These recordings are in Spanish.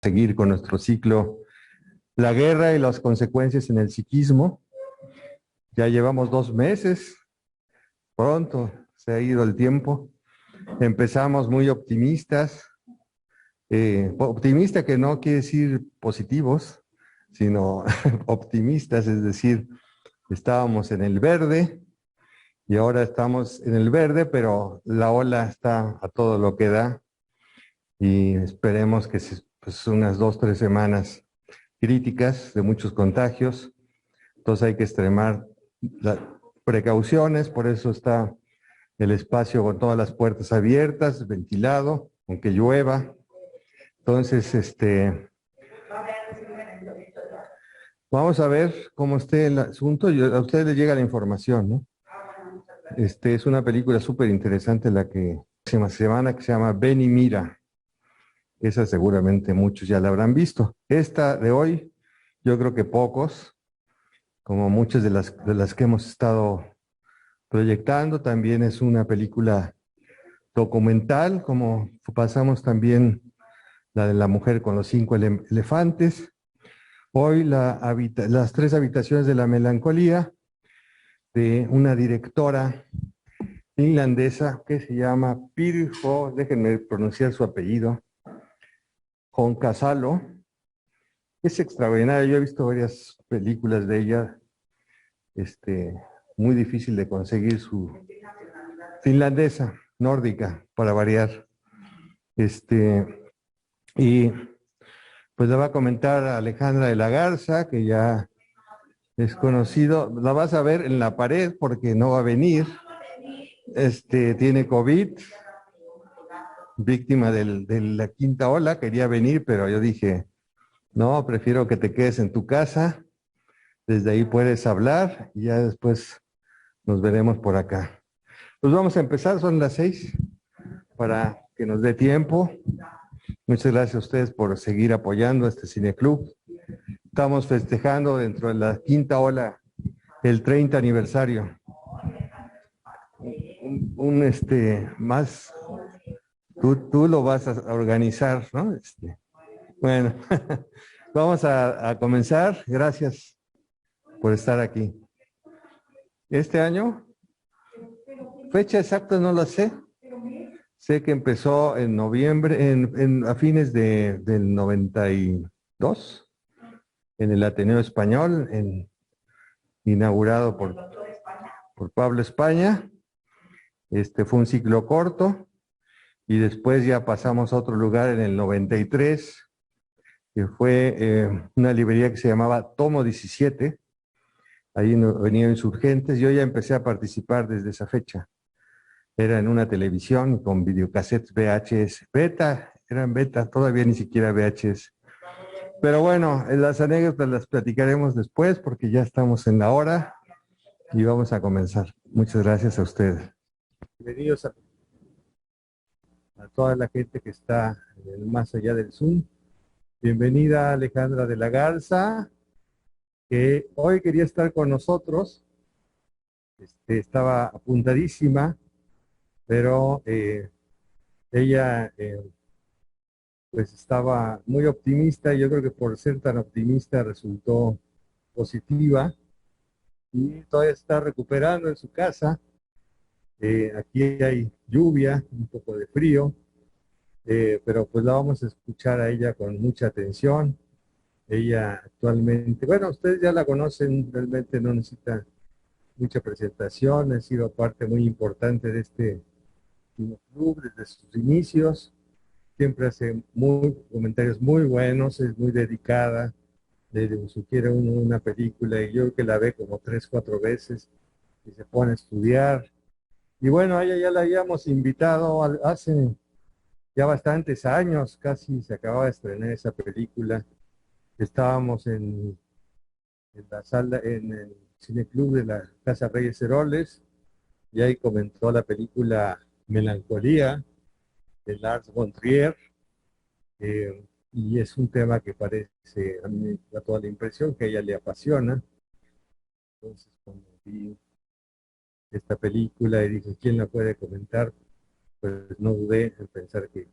Seguir con nuestro ciclo, la guerra y las consecuencias en el psiquismo. Ya llevamos 2 meses, pronto se ha ido el tiempo. Empezamos muy optimistas, optimista que no quiere decir positivos, sino optimistas, es decir, estábamos en el verde y ahora estamos en el verde, pero la ola está a todo lo que da y esperemos que pues, unas 2, 3 semanas críticas de muchos contagios. Entonces hay que extremar las precauciones, por eso está el espacio con todas las puertas abiertas, ventilado, aunque llueva. Entonces, vamos a ver cómo esté el asunto. A ustedes les llega la información, ¿no? Es una película súper interesante la que próxima semana que se llama Ven y mira. Esa seguramente muchos ya la habrán visto. Esta de hoy, yo creo que pocos, como muchas de las que hemos estado proyectando. También es una película documental, como pasamos también la de la mujer con los 5 elefantes. Hoy las 3 habitaciones de la melancolía, de una directora finlandesa que se llama Pirjo, déjenme pronunciar su apellido, Honkasalo. Es extraordinaria, yo he visto varias películas de ella, muy difícil de conseguir su finlandesa, nórdica, para variar. Y pues la va a comentar Alejandra de la Garza, que ya es conocido. La vas a ver en la pared porque no va a venir. Tiene COVID, víctima de la quinta ola, quería venir, pero yo dije, no, prefiero que te quedes en tu casa. Desde ahí puedes hablar y ya después nos veremos por acá. Pues vamos a empezar, son las 6, para que nos dé tiempo. Muchas gracias a ustedes por seguir apoyando a este cineclub. Estamos festejando dentro de la quinta ola el 30 aniversario. Más, tú lo vas a organizar, ¿no? Bueno, vamos a comenzar. Gracias por estar aquí. Este año, fecha exacta no la sé. Sé que empezó en noviembre, a fines del 92, en el Ateneo Español, inaugurado por Pablo España. Fue un ciclo corto y después ya pasamos a otro lugar en el 93, que fue una librería que se llamaba Tomo 17, ahí en Avenida Insurgentes. Yo ya empecé a participar desde esa fecha. Era en una televisión con videocassettes VHS, eran beta, todavía ni siquiera VHS. Pero bueno, las anécdotas las platicaremos después porque ya estamos en la hora y vamos a comenzar. Muchas gracias a ustedes. Bienvenidos a toda la gente que está más allá del Zoom. Bienvenida Alejandra de la Garza, que hoy quería estar con nosotros. Estaba apuntadísima, pero ella pues estaba muy optimista y yo creo que por ser tan optimista resultó positiva y todavía está recuperando en su casa. Aquí hay lluvia, un poco de frío, pero pues la vamos a escuchar a ella con mucha atención. Ella actualmente, bueno, ustedes ya la conocen, realmente no necesita mucha presentación, ha sido parte muy importante de este club desde sus inicios. Siempre hace comentarios muy buenos, es muy dedicada, le sugiere una película y yo creo que la ve como 3, 4 veces y se pone a estudiar. Y bueno, a ella ya la habíamos invitado hace ya bastantes años, casi se acababa de estrenar esa película. Estábamos en la sala, en el cineclub de la Casa Reyes Heroles, y ahí comentó la película Melancolía de Lars von Trier. Y es un tema que parece, a mí me da toda la impresión que a ella le apasiona. Entonces, cuando vi esta película y dije, ¿quién la puede comentar? Pues no dudé en pensar que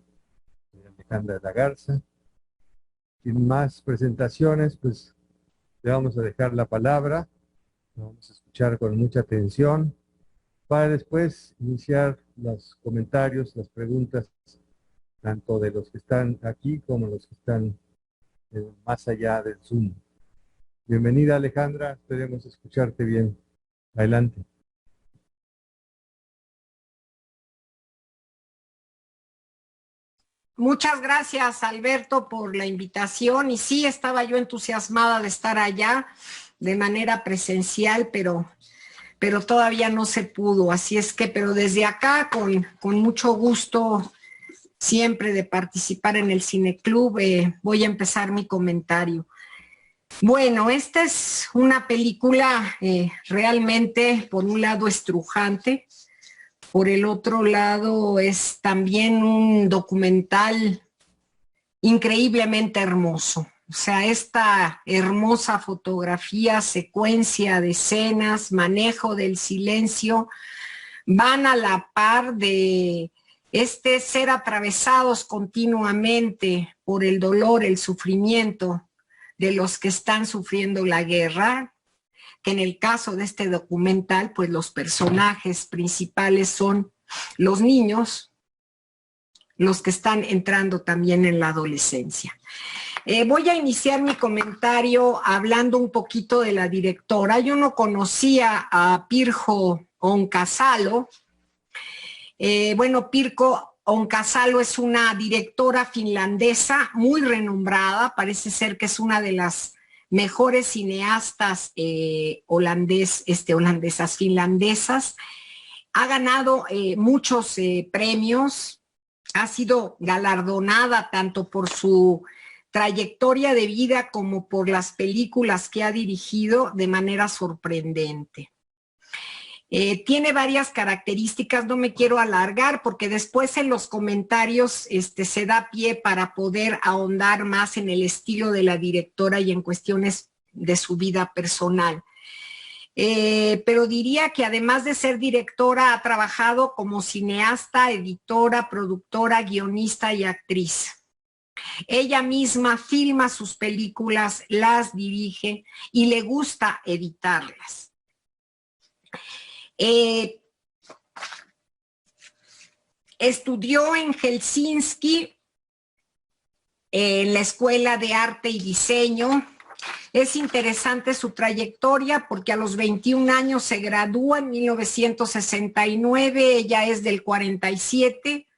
Alejandra de la Garza. Sin más presentaciones, pues le vamos a dejar la palabra, lo vamos a escuchar con mucha atención para después iniciar los comentarios, las preguntas, tanto de los que están aquí como los que están más allá del Zoom. Bienvenida, Alejandra, esperemos escucharte bien. Adelante. Muchas gracias, Alberto, por la invitación. Y sí, estaba yo entusiasmada de estar allá de manera presencial, pero todavía no se pudo. Así es que, pero desde acá, con mucho gusto siempre de participar en el Cineclub, voy a empezar mi comentario. Bueno, esta es una película realmente, por un lado, estrujante. Por el otro lado, es también un documental increíblemente hermoso. O sea, esta hermosa fotografía, secuencia de escenas, manejo del silencio, van a la par de ser atravesados continuamente por el dolor, el sufrimiento de los que están sufriendo la guerra, que en el caso de este documental, pues los personajes principales son los niños, los que están entrando también en la adolescencia. Voy a iniciar mi comentario hablando un poquito de la directora. Yo no conocía a Pirjo Onkasalo. Bueno, Pirjo Onkasalo es una directora finlandesa muy renombrada, parece ser que es una de las mejores cineastas holandesas, finlandesas. Ha ganado muchos premios, ha sido galardonada tanto por su trayectoria de vida como por las películas que ha dirigido de manera sorprendente. Tiene varias características, no me quiero alargar porque después en los comentarios se da pie para poder ahondar más en el estilo de la directora y en cuestiones de su vida personal. Pero diría que además de ser directora ha trabajado como cineasta, editora, productora, guionista y actriz. Ella misma filma sus películas, las dirige y le gusta editarlas. Estudió en Helsinki, en la Escuela de Arte y Diseño. Es interesante su trayectoria porque a los 21 años se gradúa en 1969, ella es del 47,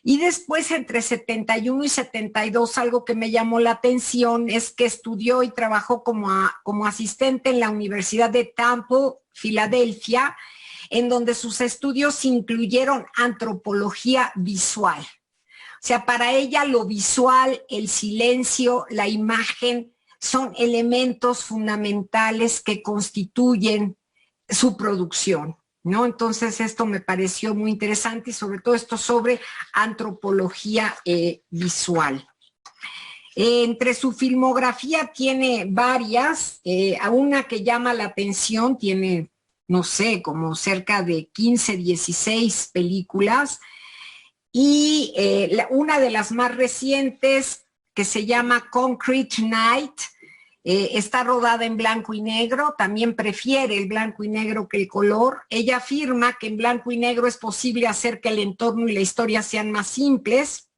y después entre 71 y 72 algo que me llamó la atención es que estudió y trabajó como asistente en la Universidad de Temple, Filadelfia, en donde sus estudios incluyeron antropología visual. O sea, para ella lo visual, el silencio, la imagen son elementos fundamentales que constituyen su producción, ¿no? Entonces esto me pareció muy interesante y sobre todo esto sobre antropología visual. Entre su filmografía tiene varias, una que llama la atención, tiene, no sé, como cerca de 15, 16 películas, y una de las más recientes, que se llama Concrete Night, está rodada en blanco y negro, también prefiere el blanco y negro que el color. Ella afirma que en blanco y negro es posible hacer que el entorno y la historia sean más simples.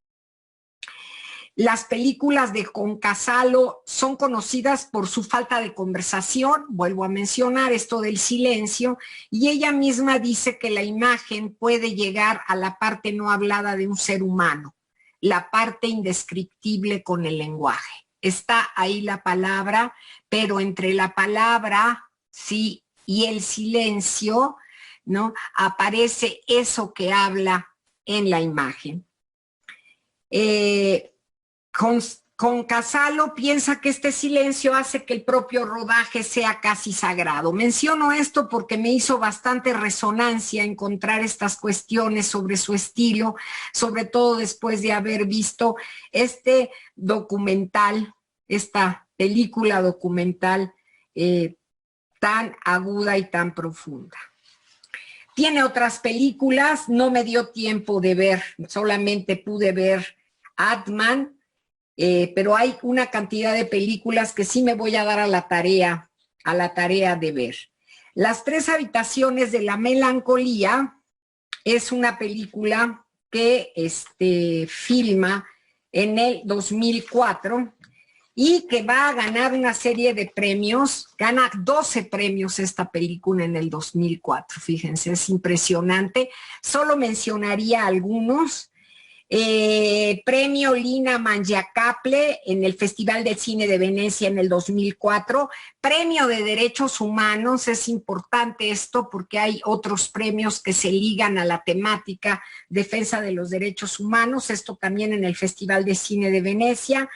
Las películas de Onkasalo son conocidas por su falta de conversación, vuelvo a mencionar esto del silencio, y ella misma dice que la imagen puede llegar a la parte no hablada de un ser humano, la parte indescriptible con el lenguaje. Está ahí la palabra, pero entre la palabra, sí, y el silencio, ¿no? Aparece eso que habla en la imagen. Onkasalo piensa que este silencio hace que el propio rodaje sea casi sagrado. Menciono esto porque me hizo bastante resonancia encontrar estas cuestiones sobre su estilo, sobre todo después de haber visto este documental, esta película documental tan aguda y tan profunda. Tiene otras películas, no me dio tiempo de ver, solamente pude ver Atman, pero hay una cantidad de películas que sí me voy a dar a la tarea de ver. Las tres habitaciones de la melancolía es una película que filma en el 2004 y que va a ganar una serie de premios. Gana 12 premios esta película en el 2004, fíjense, es impresionante. Solo mencionaría algunos. Premio Lina Mangiacaple en el Festival del Cine de Venecia en el 2004, premio de Derechos Humanos, es importante esto porque hay otros premios que se ligan a la temática defensa de los derechos humanos, esto también en el Festival de Cine de Venecia,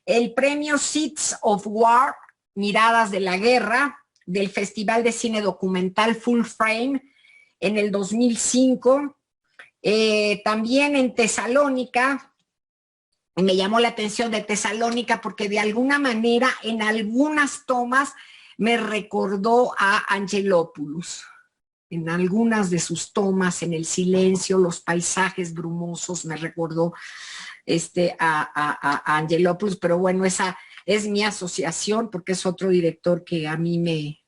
el premio Seeds of War, Miradas de la Guerra, del Festival de Cine Documental Full Frame en el 2005, también en Tesalónica, me llamó la atención de Tesalónica porque de alguna manera en algunas tomas me recordó a Angelopoulos, en algunas de sus tomas, en el silencio, los paisajes brumosos, me recordó a Angelopoulos, pero bueno, esa es mi asociación porque es otro director que a mí me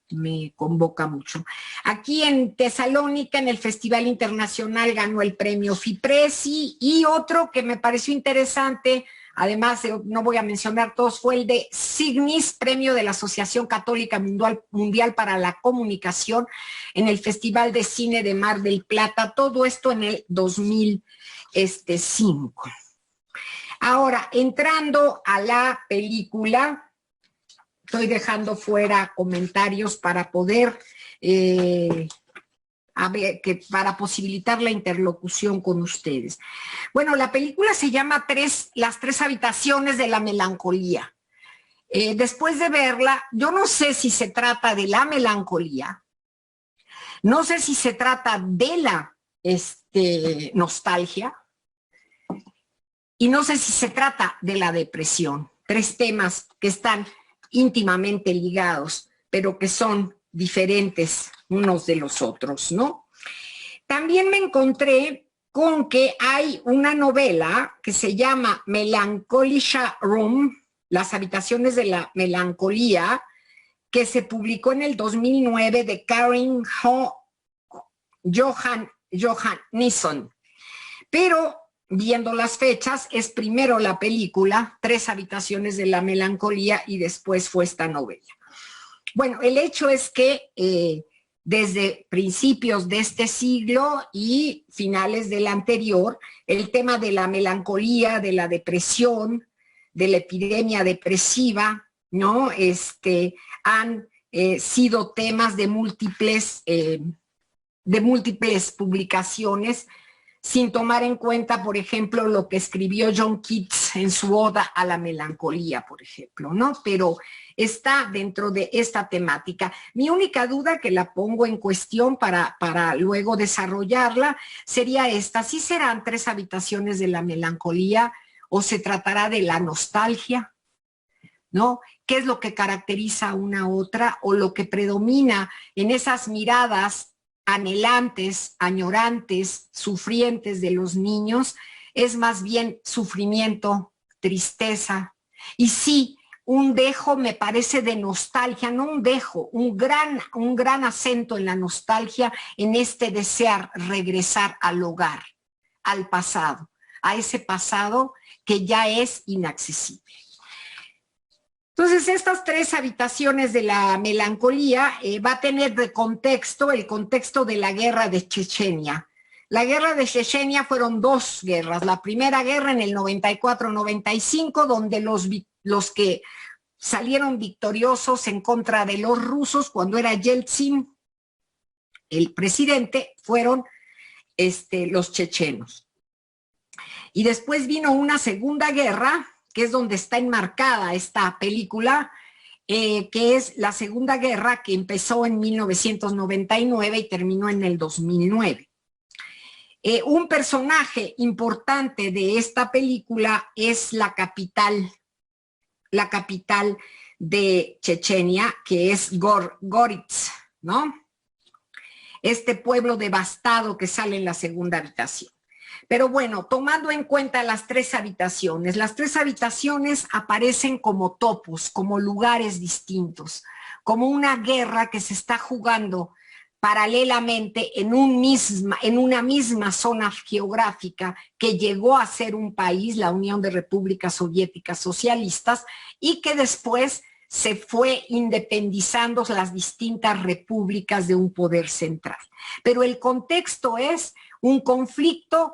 convoca mucho. Aquí en Tesalónica, en el Festival Internacional, ganó el premio FIPRESI, y otro que me pareció interesante, además no voy a mencionar todos, fue el de Signis, premio de la Asociación Católica Mundial para la Comunicación, en el Festival de Cine de Mar del Plata, todo esto en el 2005. Ahora, entrando a la película, estoy dejando fuera comentarios para poder, para posibilitar la interlocución con ustedes. Bueno, la película se llama Las tres habitaciones de la melancolía. Después de verla, yo no sé si se trata de la melancolía, no sé si se trata de la nostalgia, y no sé si se trata de la depresión. Tres temas que están íntimamente ligados, pero que son diferentes unos de los otros, ¿no? También me encontré con que hay una novela que se llama Melancholia Room, Las habitaciones de la melancolía, que se publicó en el 2009 de Karen Johannisson. Pero viendo las fechas, es primero la película, Tres habitaciones de la melancolía, y después fue esta novela. Bueno, el hecho es que desde principios de este siglo y finales del anterior, el tema de la melancolía, de la depresión, de la epidemia depresiva, ¿no? Han sido temas de múltiples publicaciones, sin tomar en cuenta, por ejemplo, lo que escribió John Keats en su Oda a la melancolía, por ejemplo, ¿no? Pero está dentro de esta temática. Mi única duda, que la pongo en cuestión para luego desarrollarla, sería esta: ¿sí serán tres habitaciones de la melancolía o se tratará de la nostalgia? ¿No? ¿Qué es lo que caracteriza a una otra, o lo que predomina en esas miradas anhelantes, añorantes, sufrientes de los niños? Es más bien sufrimiento, tristeza, y sí, un dejo, me parece, de nostalgia, no un dejo, un gran acento en la nostalgia, en este desear regresar al hogar, al pasado, a ese pasado que ya es inaccesible. Entonces, estas tres habitaciones de la melancolía va a tener de contexto el contexto de la guerra de Chechenia. La guerra de Chechenia fueron dos guerras. La primera guerra en el 94-95, donde los que salieron victoriosos en contra de los rusos, cuando era Yeltsin el presidente, fueron los chechenos. Y después vino una segunda guerra, que es donde está enmarcada esta película, que es la Segunda Guerra, que empezó en 1999 y terminó en el 2009. Un personaje importante de esta película es la capital de Chechenia, que es Goritz, ¿no? Este pueblo devastado que sale en la segunda habitación. Pero bueno, tomando en cuenta las tres habitaciones aparecen como topos, como lugares distintos, como una guerra que se está jugando paralelamente en una misma zona geográfica que llegó a ser un país, la Unión de Repúblicas Soviéticas Socialistas, y que después se fue independizando las distintas repúblicas de un poder central. Pero el contexto es un conflicto,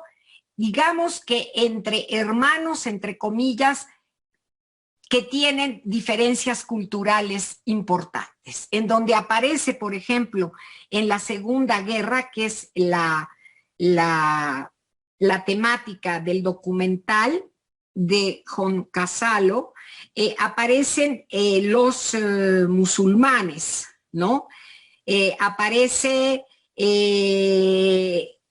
digamos que entre hermanos, entre comillas, que tienen diferencias culturales importantes, en donde aparece, por ejemplo, en la Segunda Guerra, que es la temática del documental de Jon Kasalo, aparecen los musulmanes, ¿no? Aparece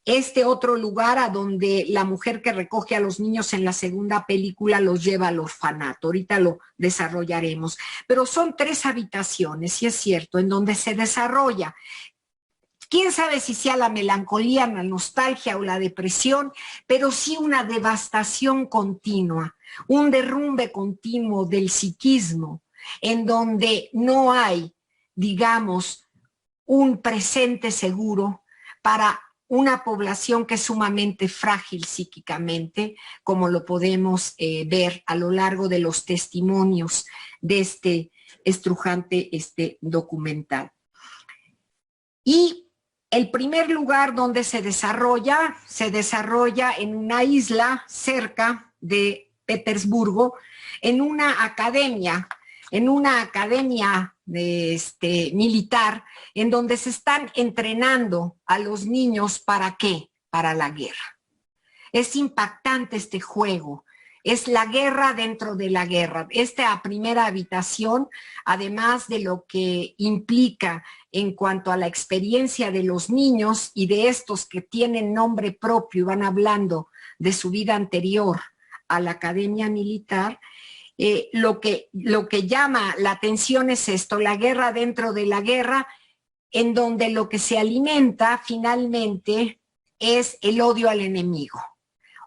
este otro lugar a donde la mujer que recoge a los niños en la segunda película los lleva al orfanato. Ahorita lo desarrollaremos. Pero son 3 habitaciones, sí es cierto, en donde se desarrolla. Quién sabe si sea la melancolía, la nostalgia o la depresión, pero sí una devastación continua, un derrumbe continuo del psiquismo, en donde no hay, digamos, un presente seguro para una población que es sumamente frágil psíquicamente, como lo podemos ver a lo largo de los testimonios de este estrujante documental. Y el primer lugar donde se desarrolla en una isla cerca de Petersburgo, en una academia militar, en donde se están entrenando a los niños. ¿Para qué? Para la guerra. Es impactante este juego. Es la guerra dentro de la guerra. Esta primera habitación, además de lo que implica en cuanto a la experiencia de los niños y de estos que tienen nombre propio y van hablando de su vida anterior a la academia militar, lo que llama la atención es esto, la guerra dentro de la guerra, en donde lo que se alimenta finalmente es el odio al enemigo.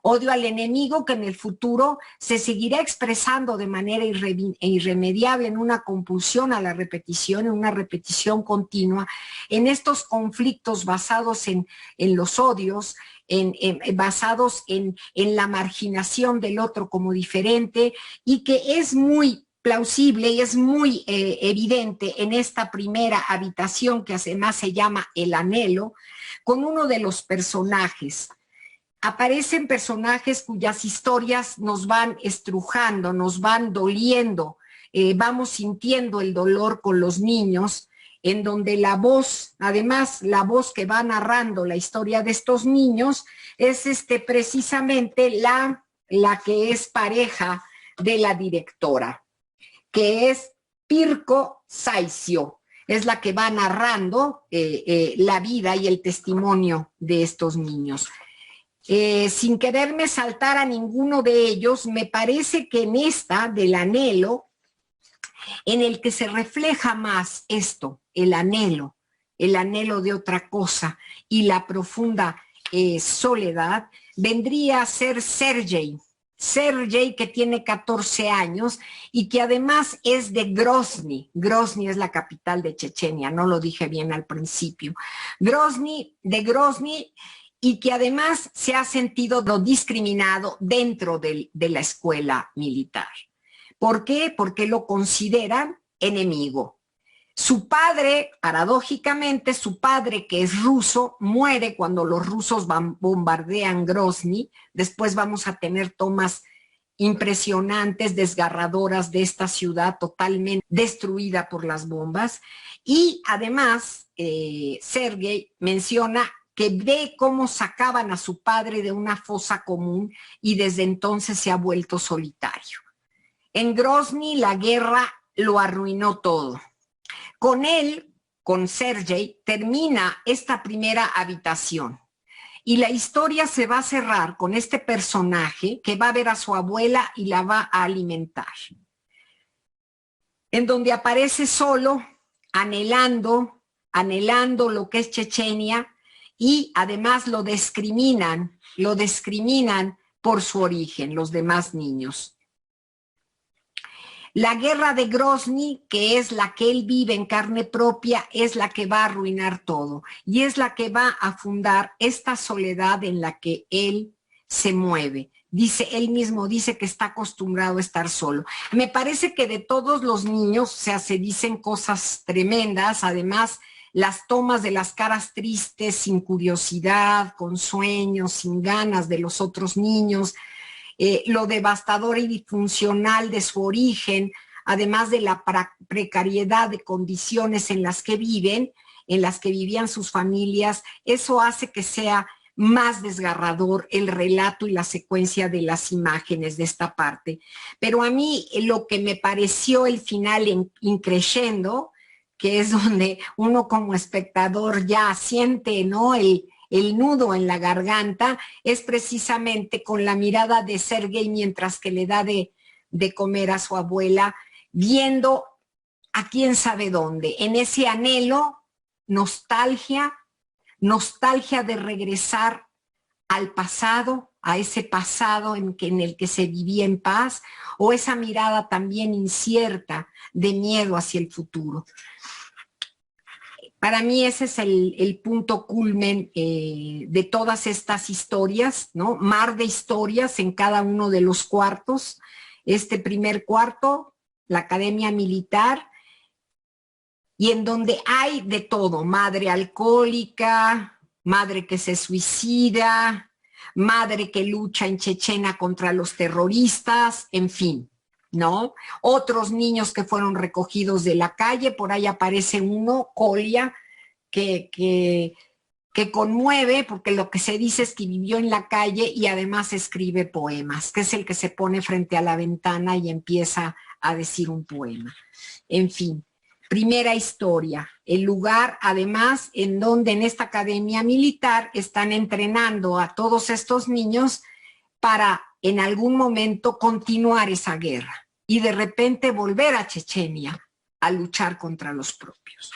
Odio al enemigo que en el futuro se seguirá expresando de manera irremediable en una compulsión a la repetición, en una repetición continua, en estos conflictos basados en los odios, basados en la marginación del otro como diferente, y que es muy plausible y es muy evidente en esta primera habitación que además se llama El Anhelo, con uno de los personajes. Aparecen personajes cuyas historias nos van estrujando, nos van doliendo, vamos sintiendo el dolor con los niños, en donde la voz, además la voz que va narrando la historia de estos niños, es precisamente la que es pareja de la directora, que es Pirkko Saisio, es la que va narrando la vida y el testimonio de estos niños. Sin quererme saltar a ninguno de ellos, me parece que en esta del anhelo, en el que se refleja más esto, el anhelo de otra cosa y la profunda soledad, vendría a ser Sergei, que tiene 14 años y que además es de Grozny. Grozny es la capital de Chechenia, no lo dije bien al principio. De Grozny, y que además se ha sentido discriminado dentro de la escuela militar. ¿Por qué? Porque lo consideran enemigo. Su padre, paradójicamente, su padre, que es ruso, muere cuando los rusos bombardean Grozny. Después vamos a tener tomas impresionantes, desgarradoras de esta ciudad totalmente destruida por las bombas. Y además, Sergei menciona que ve cómo sacaban a su padre de una fosa común y desde entonces se ha vuelto solitario. En Grozny la guerra lo arruinó todo. Con él, con Sergei, termina esta primera habitación y la historia se va a cerrar con este personaje que va a ver a su abuela y la va a alimentar, en donde aparece solo, anhelando lo que es Chechenia, y además lo discriminan por su origen, los demás niños. La guerra de Grozny, que es la que él vive en carne propia, es la que va a arruinar todo y es la que va a fundar esta soledad en la que él se mueve. Dice, él mismo dice que está acostumbrado a estar solo. Me parece que de todos los niños, o sea, se dicen cosas tremendas, además las tomas de las caras tristes, sin curiosidad, con sueños, sin ganas de los otros niños, lo devastador y disfuncional de su origen, además de la precariedad de condiciones en las que viven, en las que vivían sus familias, eso hace que sea más desgarrador el relato y la secuencia de las imágenes de esta parte. Pero a mí lo que me pareció el final increyendo, que es donde uno como espectador ya siente, ¿no?, el nudo en la garganta, es precisamente con la mirada de Sergei mientras que le da de comer a su abuela, viendo a quién sabe dónde, en ese anhelo, nostalgia de regresar al pasado, a ese pasado en el que se vivía en paz, o esa mirada también incierta de miedo hacia el futuro. Para mí ese es el punto culmen de todas estas historias, ¿no? Mar de historias en cada uno de los cuartos. Este primer cuarto, la Academia Militar, y en donde hay de todo, madre alcohólica, madre que se suicida, madre que lucha en Chechenia contra los terroristas, en fin, ¿no? Otros niños que fueron recogidos de la calle, por ahí aparece uno, Colia, que conmueve, porque lo que se dice es que vivió en la calle y además escribe poemas, que es el que se pone frente a la ventana y empieza a decir un poema. En fin, primera historia, el lugar además en donde en esta academia militar están entrenando a todos estos niños para en algún momento continuar esa guerra y de repente volver a Chechenia a luchar contra los propios.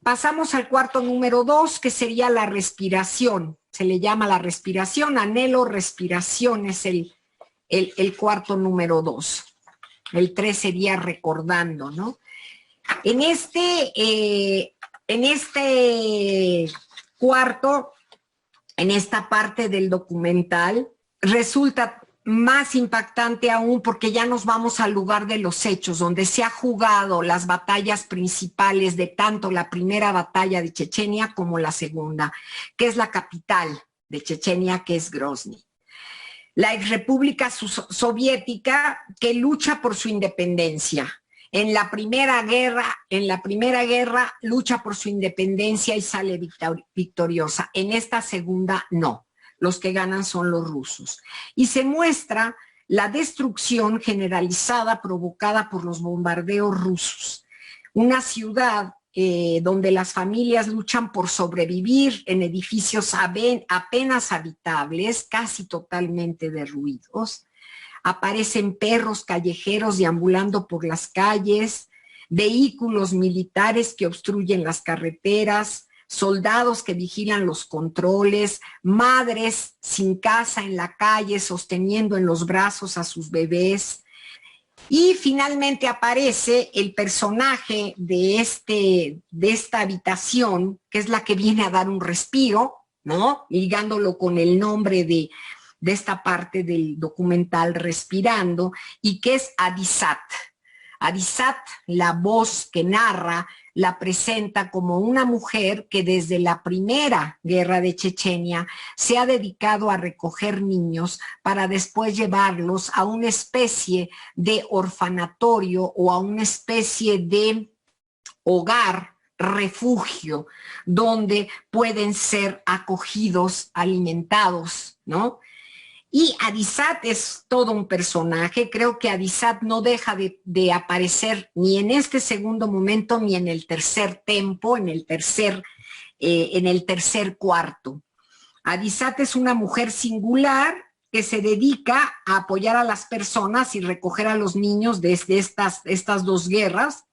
Pasamos al cuarto número 2, que sería la respiración. Se le llama la respiración, anhelo, respiración es el cuarto número 2. El 3 sería recordando, ¿no? En este cuarto, en esta parte del documental, resulta más impactante aún porque ya nos vamos al lugar de los hechos, donde se ha jugado las batallas principales de tanto la primera batalla de Chechenia como la segunda, que es la capital de Chechenia, que es Grozny. La exrepública soviética que lucha por su independencia. En la primera guerra lucha por su independencia y sale victoriosa. En esta segunda no. Los que ganan son los rusos. Y se muestra la destrucción generalizada provocada por los bombardeos rusos. Una ciudad donde las familias luchan por sobrevivir en edificios apenas habitables, casi totalmente derruidos. Aparecen perros callejeros deambulando por las calles, vehículos militares que obstruyen las carreteras, soldados que vigilan los controles, madres sin casa en la calle sosteniendo en los brazos a sus bebés. Y finalmente aparece el personaje de esta habitación, que es la que viene a dar un respiro, ¿no? Ligándolo con el nombre de esta parte del documental, Respirando, y que es Adisat. Adisat, la voz que narra, la presenta como una mujer que desde la primera guerra de Chechenia se ha dedicado a recoger niños para después llevarlos a una especie de orfanatorio o a una especie de hogar, refugio, donde pueden ser acogidos, alimentados, ¿no? Y Adisat es todo un personaje. Creo que Adisat no deja de aparecer ni en este segundo momento ni en el tercer tempo, en el tercer cuarto. Adisat es una mujer singular que se dedica a apoyar a las personas y recoger a los niños desde estas dos guerras.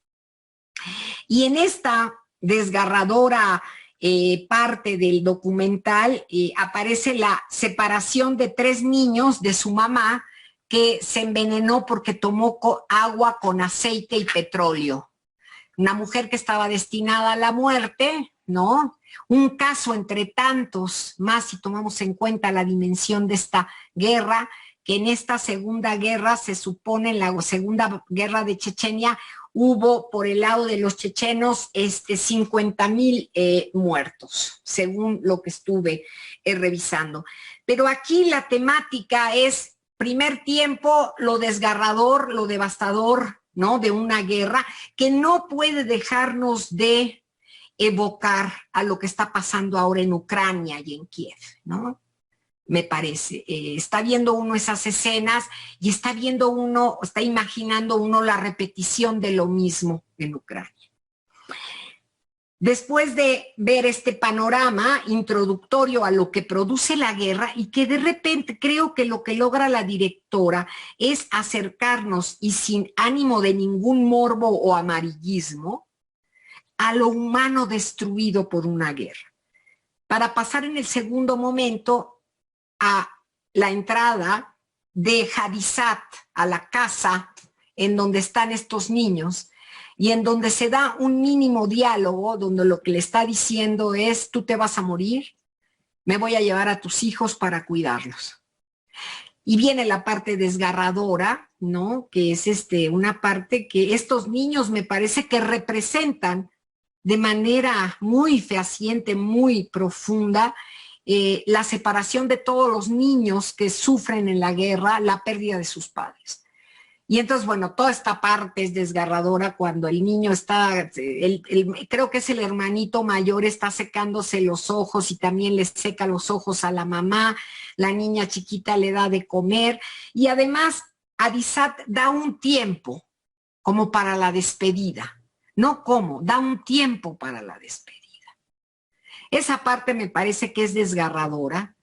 Y en esta desgarradora parte del documental, aparece la separación de 3 niños de su mamá que se envenenó porque tomó agua con aceite y petróleo. Una mujer que estaba destinada a la muerte, ¿no? Un caso entre tantos, más si tomamos en cuenta la dimensión de esta guerra, que en esta segunda guerra, se supone en la segunda guerra de Chechenia, hubo por el lado de los chechenos 50,000 muertos, según lo que estuve revisando. Pero aquí la temática es, primer tiempo, lo desgarrador, lo devastador, ¿no? De una guerra que no puede dejarnos de evocar a lo que está pasando ahora en Ucrania y en Kiev, ¿no? Me parece. Está viendo uno esas escenas y está viendo uno, está imaginando uno la repetición de lo mismo en Ucrania. Después de ver este panorama introductorio a lo que produce la guerra y que de repente creo que lo que logra la directora es acercarnos y sin ánimo de ningún morbo o amarillismo a lo humano destruido por una guerra. Para pasar en el segundo momento a la entrada de Hadisat a la casa en donde están estos niños y en donde se da un mínimo diálogo donde lo que le está diciendo es: tú te vas a morir, me voy a llevar a tus hijos para cuidarlos. Y viene la parte desgarradora, ¿no? Que es una parte que estos niños me parece que representan de manera muy fehaciente, muy profunda, la separación de todos los niños que sufren en la guerra la pérdida de sus padres. Y entonces, bueno, toda esta parte es desgarradora cuando el niño está, creo que es el hermanito mayor, está secándose los ojos y también le seca los ojos a la mamá, la niña chiquita le da de comer y además Hadisat da un tiempo como para la despedida, no como, da un tiempo para la despedida. Esa parte me parece que es desgarradora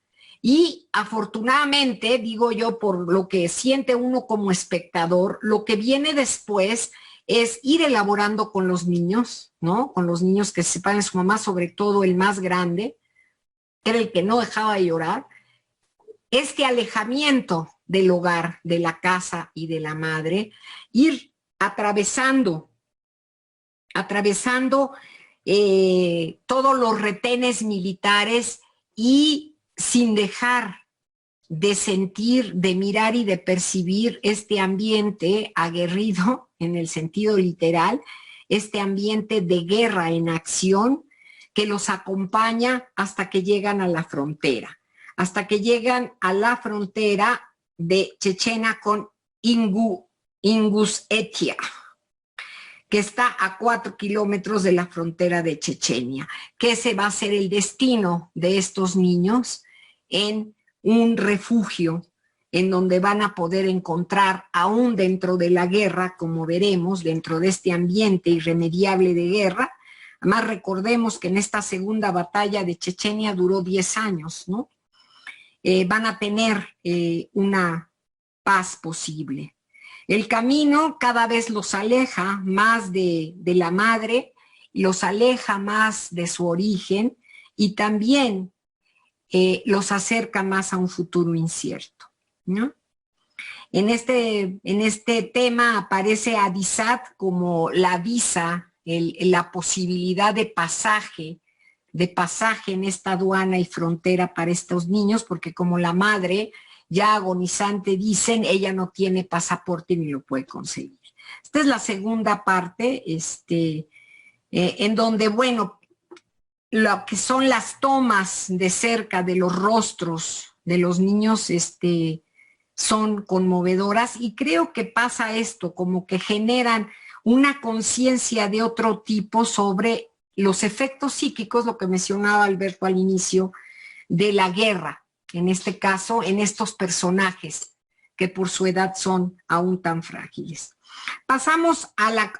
y afortunadamente, digo yo, por lo que siente uno como espectador, lo que viene después es ir elaborando con los niños, ¿no? Con los niños que se separan de su mamá, sobre todo el más grande, que era el que no dejaba de llorar, este alejamiento del hogar, de la casa y de la madre, ir atravesando todos los retenes militares y sin dejar de sentir, de mirar y de percibir este ambiente aguerrido en el sentido literal, este ambiente de guerra en acción que los acompaña hasta que llegan a la frontera, de Chechenia con Ingushetia, que está a 4 kilómetros de la frontera de Chechenia, que ese va a ser el destino de estos niños en un refugio en donde van a poder encontrar, aún dentro de la guerra, como veremos, dentro de este ambiente irremediable de guerra. Además, recordemos que en esta segunda batalla de Chechenia duró 10 años, ¿no? Van a tener una paz posible. El camino cada vez los aleja más de la madre, los aleja más de su origen y también los acerca más a un futuro incierto, ¿no? En este tema aparece Hadisat como la visa, la posibilidad de pasaje en esta aduana y frontera para estos niños, porque como la madre ya agonizante dicen, ella no tiene pasaporte ni lo puede conseguir. Esta es la segunda parte, en donde, bueno, lo que son las tomas de cerca de los rostros de los niños, son conmovedoras y creo que pasa esto, como que generan una conciencia de otro tipo sobre los efectos psíquicos, lo que mencionaba Alberto al inicio, de la guerra, en este caso, en estos personajes que por su edad son aún tan frágiles. Pasamos al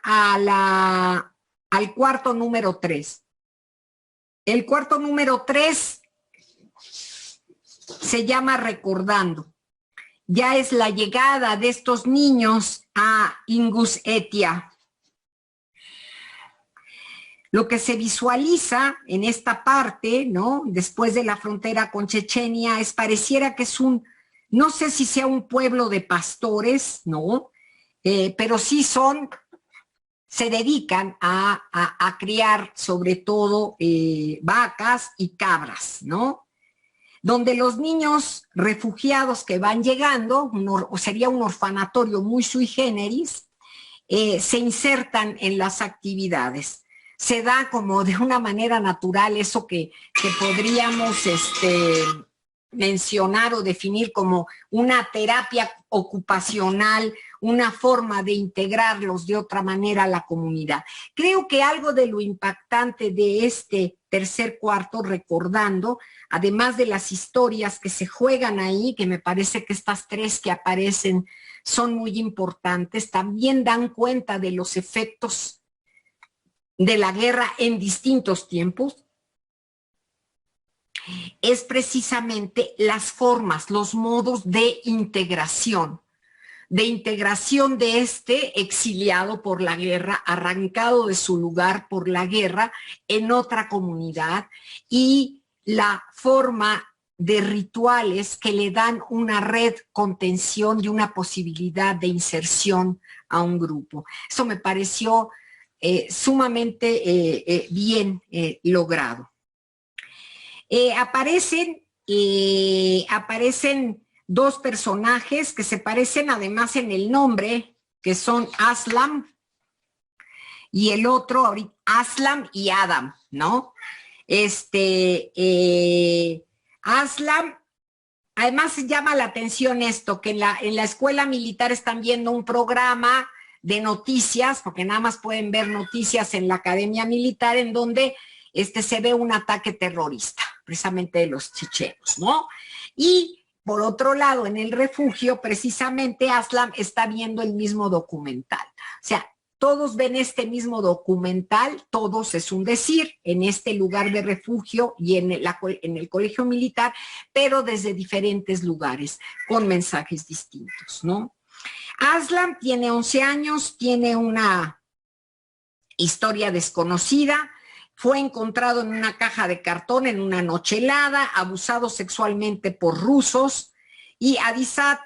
cuarto número 3. El cuarto número 3 se llama Recordando. Ya es la llegada de estos niños a Ingushetia. Lo que se visualiza en esta parte, ¿no? Después de la frontera con Chechenia, pareciera que es no sé si sea un pueblo de pastores, ¿no? Pero sí se dedican a criar sobre todo vacas y cabras, ¿no? Donde los niños refugiados que van llegando, sería un orfanatorio muy sui generis, se insertan en las actividades. Se da como de una manera natural eso que podríamos mencionar o definir como una terapia ocupacional, una forma de integrarlos de otra manera a la comunidad. Creo que algo de lo impactante de este tercer cuarto, recordando, además de las historias que se juegan ahí, que me parece que estas tres que aparecen son muy importantes, también dan cuenta de los efectos de la guerra en distintos tiempos, es precisamente las formas, los modos de integración de este exiliado por la guerra, arrancado de su lugar por la guerra en otra comunidad, y la forma de rituales que le dan una red, contención y una posibilidad de inserción a un grupo. Eso me pareció sumamente bien logrado. Aparecen dos personajes que se parecen además en el nombre, que son Aslam y el otro, Aslam y Adam, ¿no? Aslam, además llama la atención esto, que en la escuela militar están viendo un programa de noticias, porque nada más pueden ver noticias en la academia militar, en donde se ve un ataque terrorista, precisamente de los chechenos, ¿no? Y por otro lado, en el refugio, precisamente Aslam está viendo el mismo documental. O sea, todos ven este mismo documental, todos es un decir, en este lugar de refugio y en el colegio militar, pero desde diferentes lugares, con mensajes distintos, ¿no? Aslam tiene 11 años, tiene una historia desconocida, fue encontrado en una caja de cartón en una noche helada, abusado sexualmente por rusos, y Adisat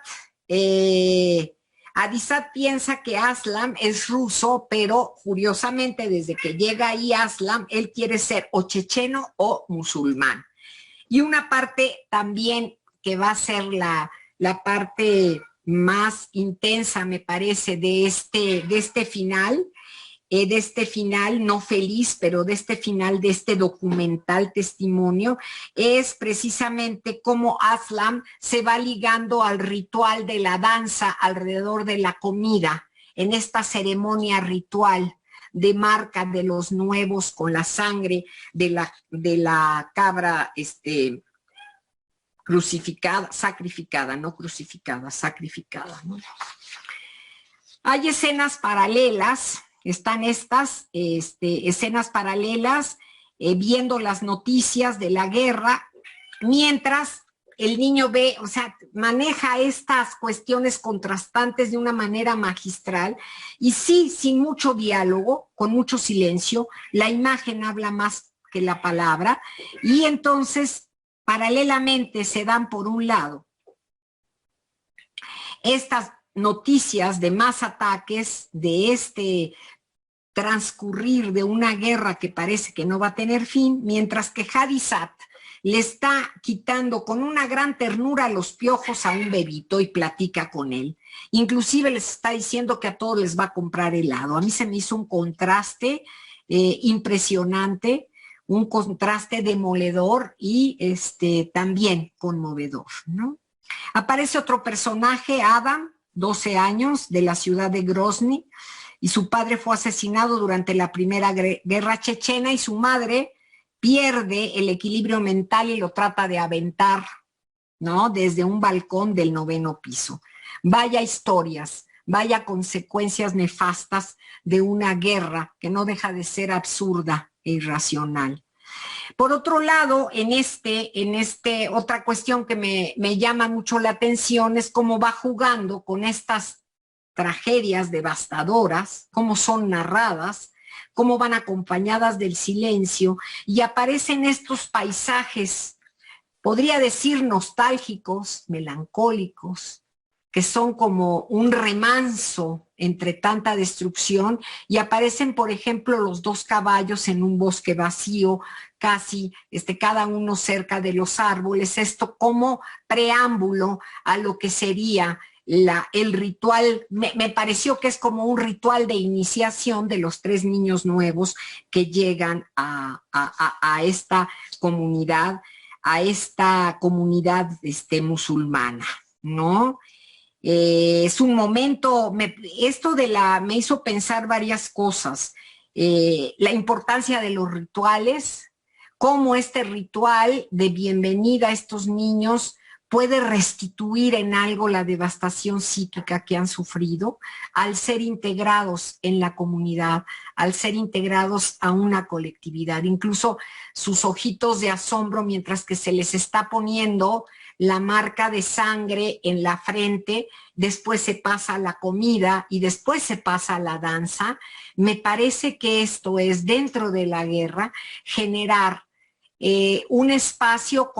piensa que Aslam es ruso, pero curiosamente desde que llega ahí Aslam, él quiere ser o checheno o musulmán. Y una parte también que va a ser la parte más intensa, me parece, de este final, no feliz, pero de este final, de este documental testimonio, es precisamente cómo Aslam se va ligando al ritual de la danza alrededor de la comida, en esta ceremonia ritual de marca de los nuevos con la sangre de la cabra crucificada, sacrificada, no crucificada, sacrificada, ¿no? Hay escenas paralelas. Están estas escenas paralelas viendo las noticias de la guerra, mientras el niño ve, o sea, maneja estas cuestiones contrastantes de una manera magistral y sí, sin mucho diálogo, con mucho silencio, la imagen habla más que la palabra y entonces paralelamente se dan por un lado estas noticias de más ataques, de transcurrir de una guerra que parece que no va a tener fin, mientras que Hadisat le está quitando con una gran ternura los piojos a un bebito y platica con él. Inclusive les está diciendo que a todos les va a comprar helado. A mí se me hizo un contraste impresionante, un contraste demoledor y también conmovedor, ¿no? Aparece otro personaje, Adam, 12 años, de la ciudad de Grozny, y su padre fue asesinado durante la primera guerra chechena y su madre pierde el equilibrio mental y lo trata de aventar, ¿no? Desde un balcón del 9º piso. Vaya historias, vaya consecuencias nefastas de una guerra que no deja de ser absurda e irracional. Por otro lado, otra cuestión que me llama mucho la atención es cómo va jugando con estas tragedias devastadoras, cómo son narradas, cómo van acompañadas del silencio y aparecen estos paisajes, podría decir nostálgicos, melancólicos, que son como un remanso entre tanta destrucción, y aparecen, por ejemplo, los dos caballos en un bosque vacío, casi cada uno cerca de los árboles, esto como preámbulo a lo que sería el ritual. Me pareció que es como un ritual de iniciación de los 3 niños nuevos que llegan a esta comunidad, musulmana, ¿no? Es un momento, esto me hizo pensar varias cosas. La importancia de los rituales, cómo este ritual de bienvenida a estos niños puede restituir en algo la devastación psíquica que han sufrido al ser integrados en la comunidad, al ser integrados a una colectividad. Incluso sus ojitos de asombro mientras que se les está poniendo la marca de sangre en la frente, después se pasa a la comida y después se pasa a la danza. Me parece que esto es, dentro de la guerra, generar un espacio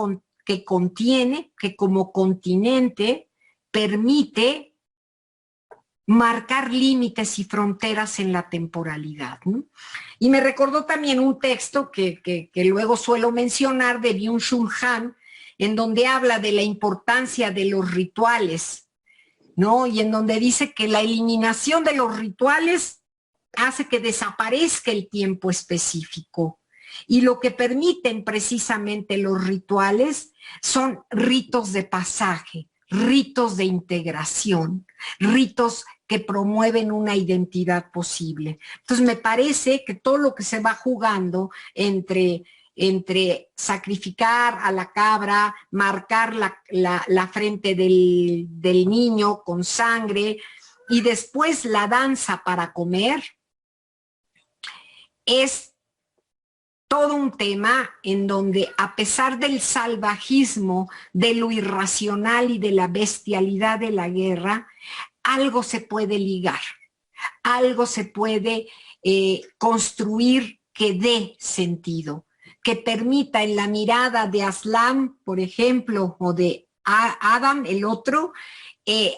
que contiene, que como continente permite marcar límites y fronteras en la temporalidad, ¿no? Y me recordó también un texto que luego suelo mencionar de Byung-Chul Han, en donde habla de la importancia de los rituales, ¿no? Y en donde dice que la eliminación de los rituales hace que desaparezca el tiempo específico. Y lo que permiten precisamente los rituales son ritos de pasaje, ritos de integración, ritos que promueven una identidad posible. Entonces me parece que todo lo que se va jugando entre sacrificar a la cabra, marcar la frente del niño con sangre y después la danza para comer, es todo un tema en donde, a pesar del salvajismo, de lo irracional y de la bestialidad de la guerra, algo se puede ligar, algo se puede construir que dé sentido, que permita en la mirada de Aslan, por ejemplo, o de Adam, el otro,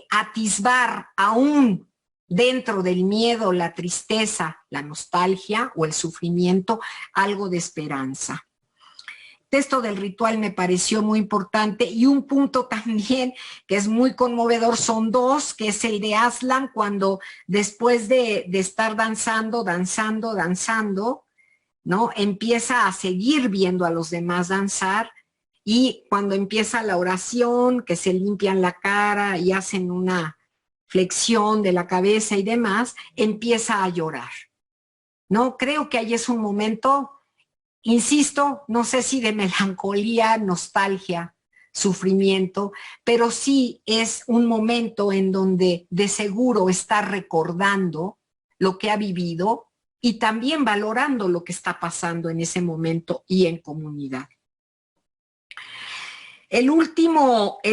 atisbar aún dentro del miedo, la tristeza, la nostalgia o el sufrimiento, algo de esperanza. El texto del ritual me pareció muy importante, y un punto también que es muy conmovedor, son dos, que es el de Aslan, cuando después de estar danzando, ¿no? Empieza a seguir viendo a los demás danzar, y cuando empieza la oración, que se limpian la cara y hacen una flexión de la cabeza y demás, empieza a llorar, ¿no? Creo que ahí es un momento, insisto, no sé si de melancolía, nostalgia, sufrimiento, pero sí es un momento en donde de seguro está recordando lo que ha vivido y también valorando lo que está pasando en ese momento y en comunidad. El último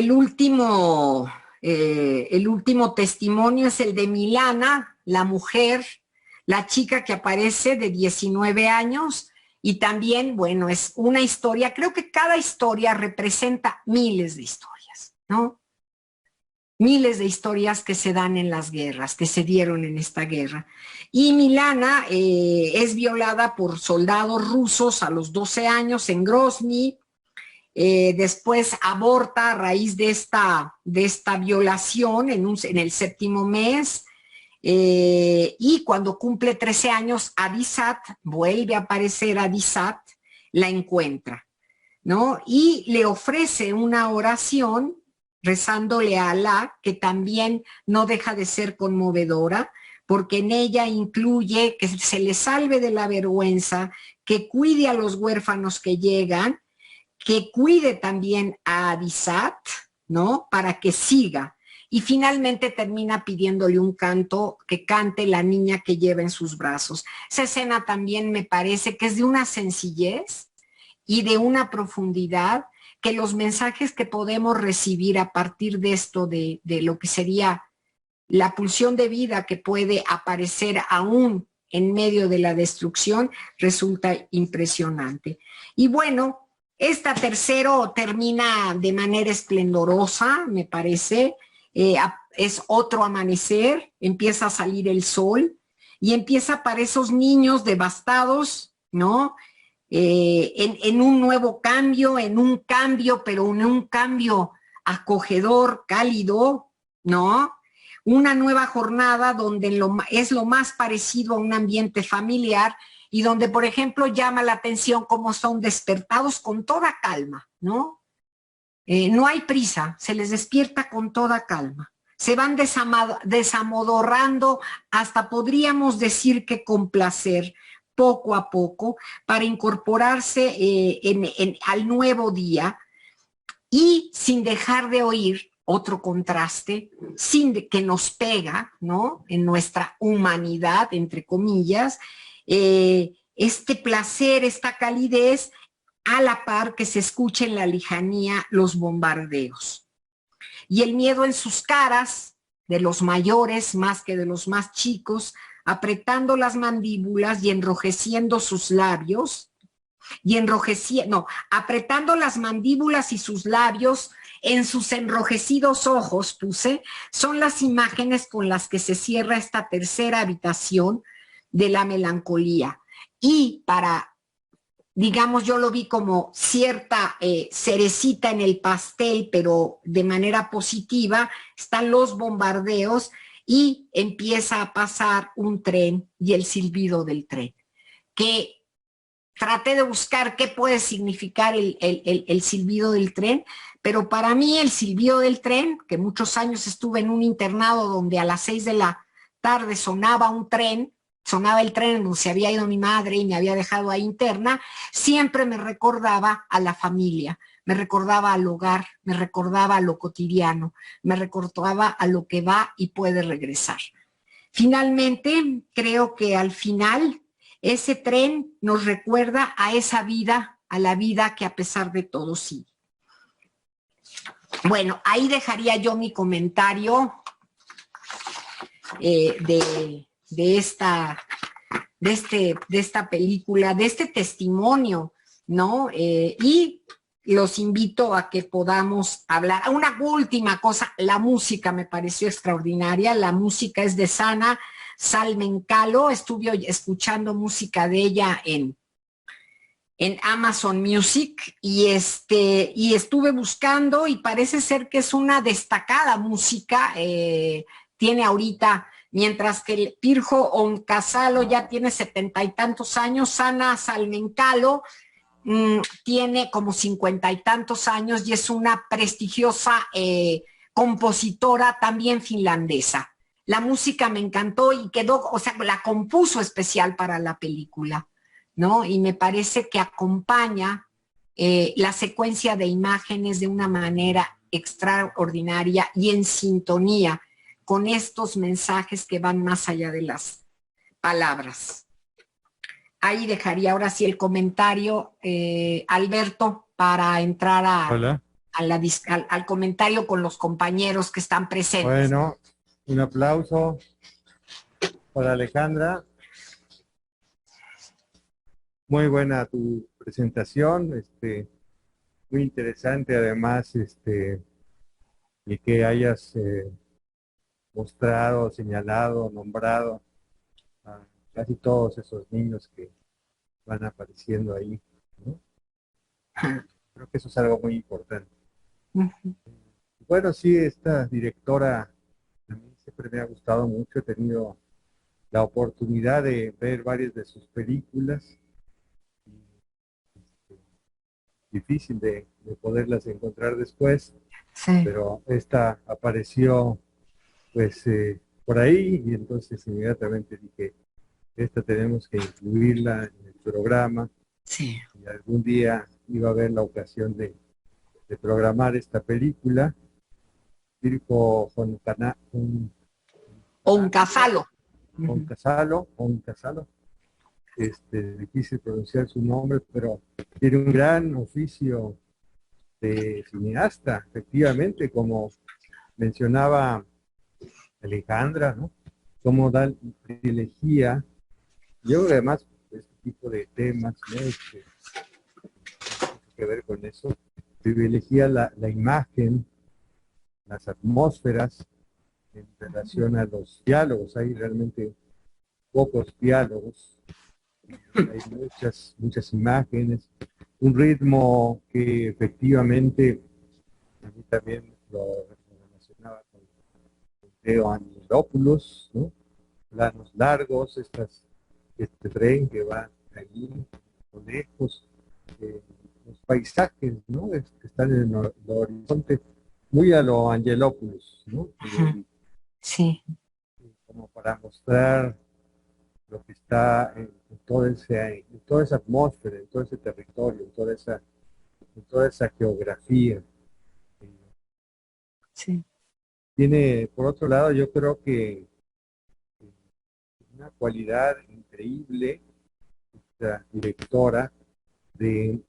testimonio es el de Milana, la mujer, la chica que aparece de 19 años, y también, bueno, es una historia, creo que cada historia representa miles de historias, ¿no? Miles de historias que se dan en las guerras, que se dieron en esta guerra. Y Milana es violada por soldados rusos a los 12 años en Grozny. Después aborta a raíz de esta violación en el 7º mes, y cuando cumple 13 años, Adisat, vuelve a aparecer Adisat, la encuentra, ¿no? Y le ofrece una oración rezándole a Alá, que también no deja de ser conmovedora, porque en ella incluye que se le salve de la vergüenza, que cuide a los huérfanos que llegan, que cuide también a Adisat, ¿no? Para que siga. Y finalmente termina pidiéndole un canto, que cante la niña que lleva en sus brazos. Esa escena también me parece que es de una sencillez y de una profundidad, que los mensajes que podemos recibir a partir de esto, de lo que sería la pulsión de vida que puede aparecer aún en medio de la destrucción resulta impresionante. Y bueno, esta tercero termina de manera esplendorosa, me parece. Es otro amanecer, empieza a salir el sol y empieza para esos niños devastados, ¿no? En un nuevo cambio, pero en un cambio acogedor, cálido, ¿no? Una nueva jornada donde es lo más parecido a un ambiente familiar y donde, por ejemplo, llama la atención cómo son despertados con toda calma, ¿no? No hay prisa, se les despierta con toda calma. Se van desamodorrando hasta podríamos decir que con placer, poco a poco, para incorporarse al nuevo día y sin dejar de oír otro contraste, que nos pega, ¿no? En nuestra humanidad, entre comillas, este placer, esta calidez, a la par que se escucha en la lejanía los bombardeos. Y el miedo en sus caras, de los mayores más que de los más chicos, apretando las mandíbulas y enrojeciendo sus labios, apretando las mandíbulas y sus labios en sus enrojecidos ojos, son las imágenes con las que se cierra esta tercera habitación de la melancolía. Y digamos, yo lo vi como cierta cerecita en el pastel, pero de manera positiva, están los bombardeos y empieza a pasar un tren y el silbido del tren, que traté de buscar qué puede significar el silbido del tren, pero para mí el silbido del tren, que muchos años estuve en un internado donde a las 6 de la tarde sonaba un tren, sonaba el tren donde se había ido mi madre y me había dejado ahí interna, siempre me recordaba a la familia, me recordaba al hogar, me recordaba a lo cotidiano, me recordaba a lo que va y puede regresar. Finalmente, creo que al final ese tren nos recuerda a esa vida, a la vida que a pesar de todo sigue. Bueno, ahí dejaría yo mi comentario de esta película, de este testimonio, ¿no? Y los invito a que podamos hablar. Una última cosa, la música me pareció extraordinaria. La música es de Sana Salmencalo. Estuve escuchando música de ella en Amazon Music y estuve buscando y parece ser que es una destacada música. Tiene ahorita, mientras que el Pirjo Oncasalo ya tiene 70 y tantos años, Sana Salmencalo tiene como 50 y tantos años y es una prestigiosa compositora también finlandesa. La música me encantó y quedó, o sea, la compuso especial para la película, ¿no? Y me parece que acompaña la secuencia de imágenes de una manera extraordinaria y en sintonía con estos mensajes que van más allá de las palabras. Ahí dejaría ahora sí el comentario, Alberto, para entrar al comentario con los compañeros que están presentes. Bueno, un aplauso para Alejandra. Muy buena tu presentación, muy interesante además, y que hayas mostrado, señalado, nombrado a casi todos esos niños que van apareciendo ahí, ¿no? Creo que eso es algo muy importante. Bueno, sí, esta directora a mí siempre me ha gustado mucho, he tenido la oportunidad de ver varias de sus películas. Difícil de poderlas encontrar después, sí. Pero esta apareció pues por ahí y entonces inmediatamente dije, esta tenemos que incluirla en el programa. Sí. Y algún día iba a haber la ocasión de programar esta película. Pirjo Oncasalo. Oncasalo. Difícil pronunciar su nombre, pero tiene un gran oficio de cineasta, efectivamente, como mencionaba Alejandra, ¿no? Cómo da privilegia Yo creo que además este tipo de temas, ¿no? Tiene que ver con eso, privilegia la imagen, las atmósferas en relación a los diálogos. Hay realmente pocos diálogos, hay muchas imágenes, un ritmo que efectivamente a mí también lo relacionaba con Teo Angelopoulos, ¿no? Planos largos, este tren que va allí, lejos, los paisajes, ¿no? Que están en el horizonte, muy a lo Angelopoulos, ¿no? Sí. Como para mostrar lo que está en toda esa atmósfera, en todo ese territorio, en toda esa geografía. Sí. Tiene, por otro lado, yo creo que una cualidad increíble, esta directora,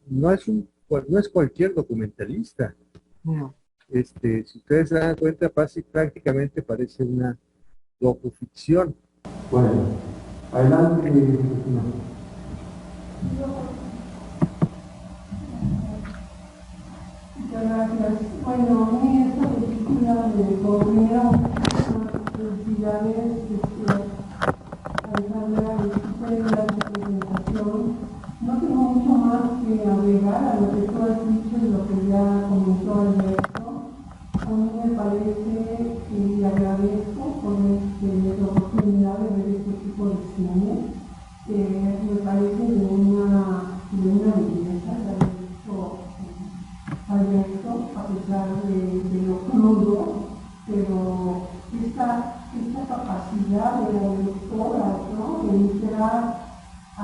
no es cualquier documentalista. No. Si ustedes se dan cuenta, prácticamente parece una docuficción. Bueno, adelante. Muchas gracias. Bueno, a mí esta película me corrió unas curiosidades, Alejandra, de la presentación. No tengo mucho más que agregar a lo que tú has dicho y lo que ya comentó Alberto. A mí me parece y agradezco por la oportunidad de ver este tipo de cine, que me parece de una belleza, de haber visto Alberto, a pesar de lo crudo, pero esta capacidad de la directora, ¿no? De entrar a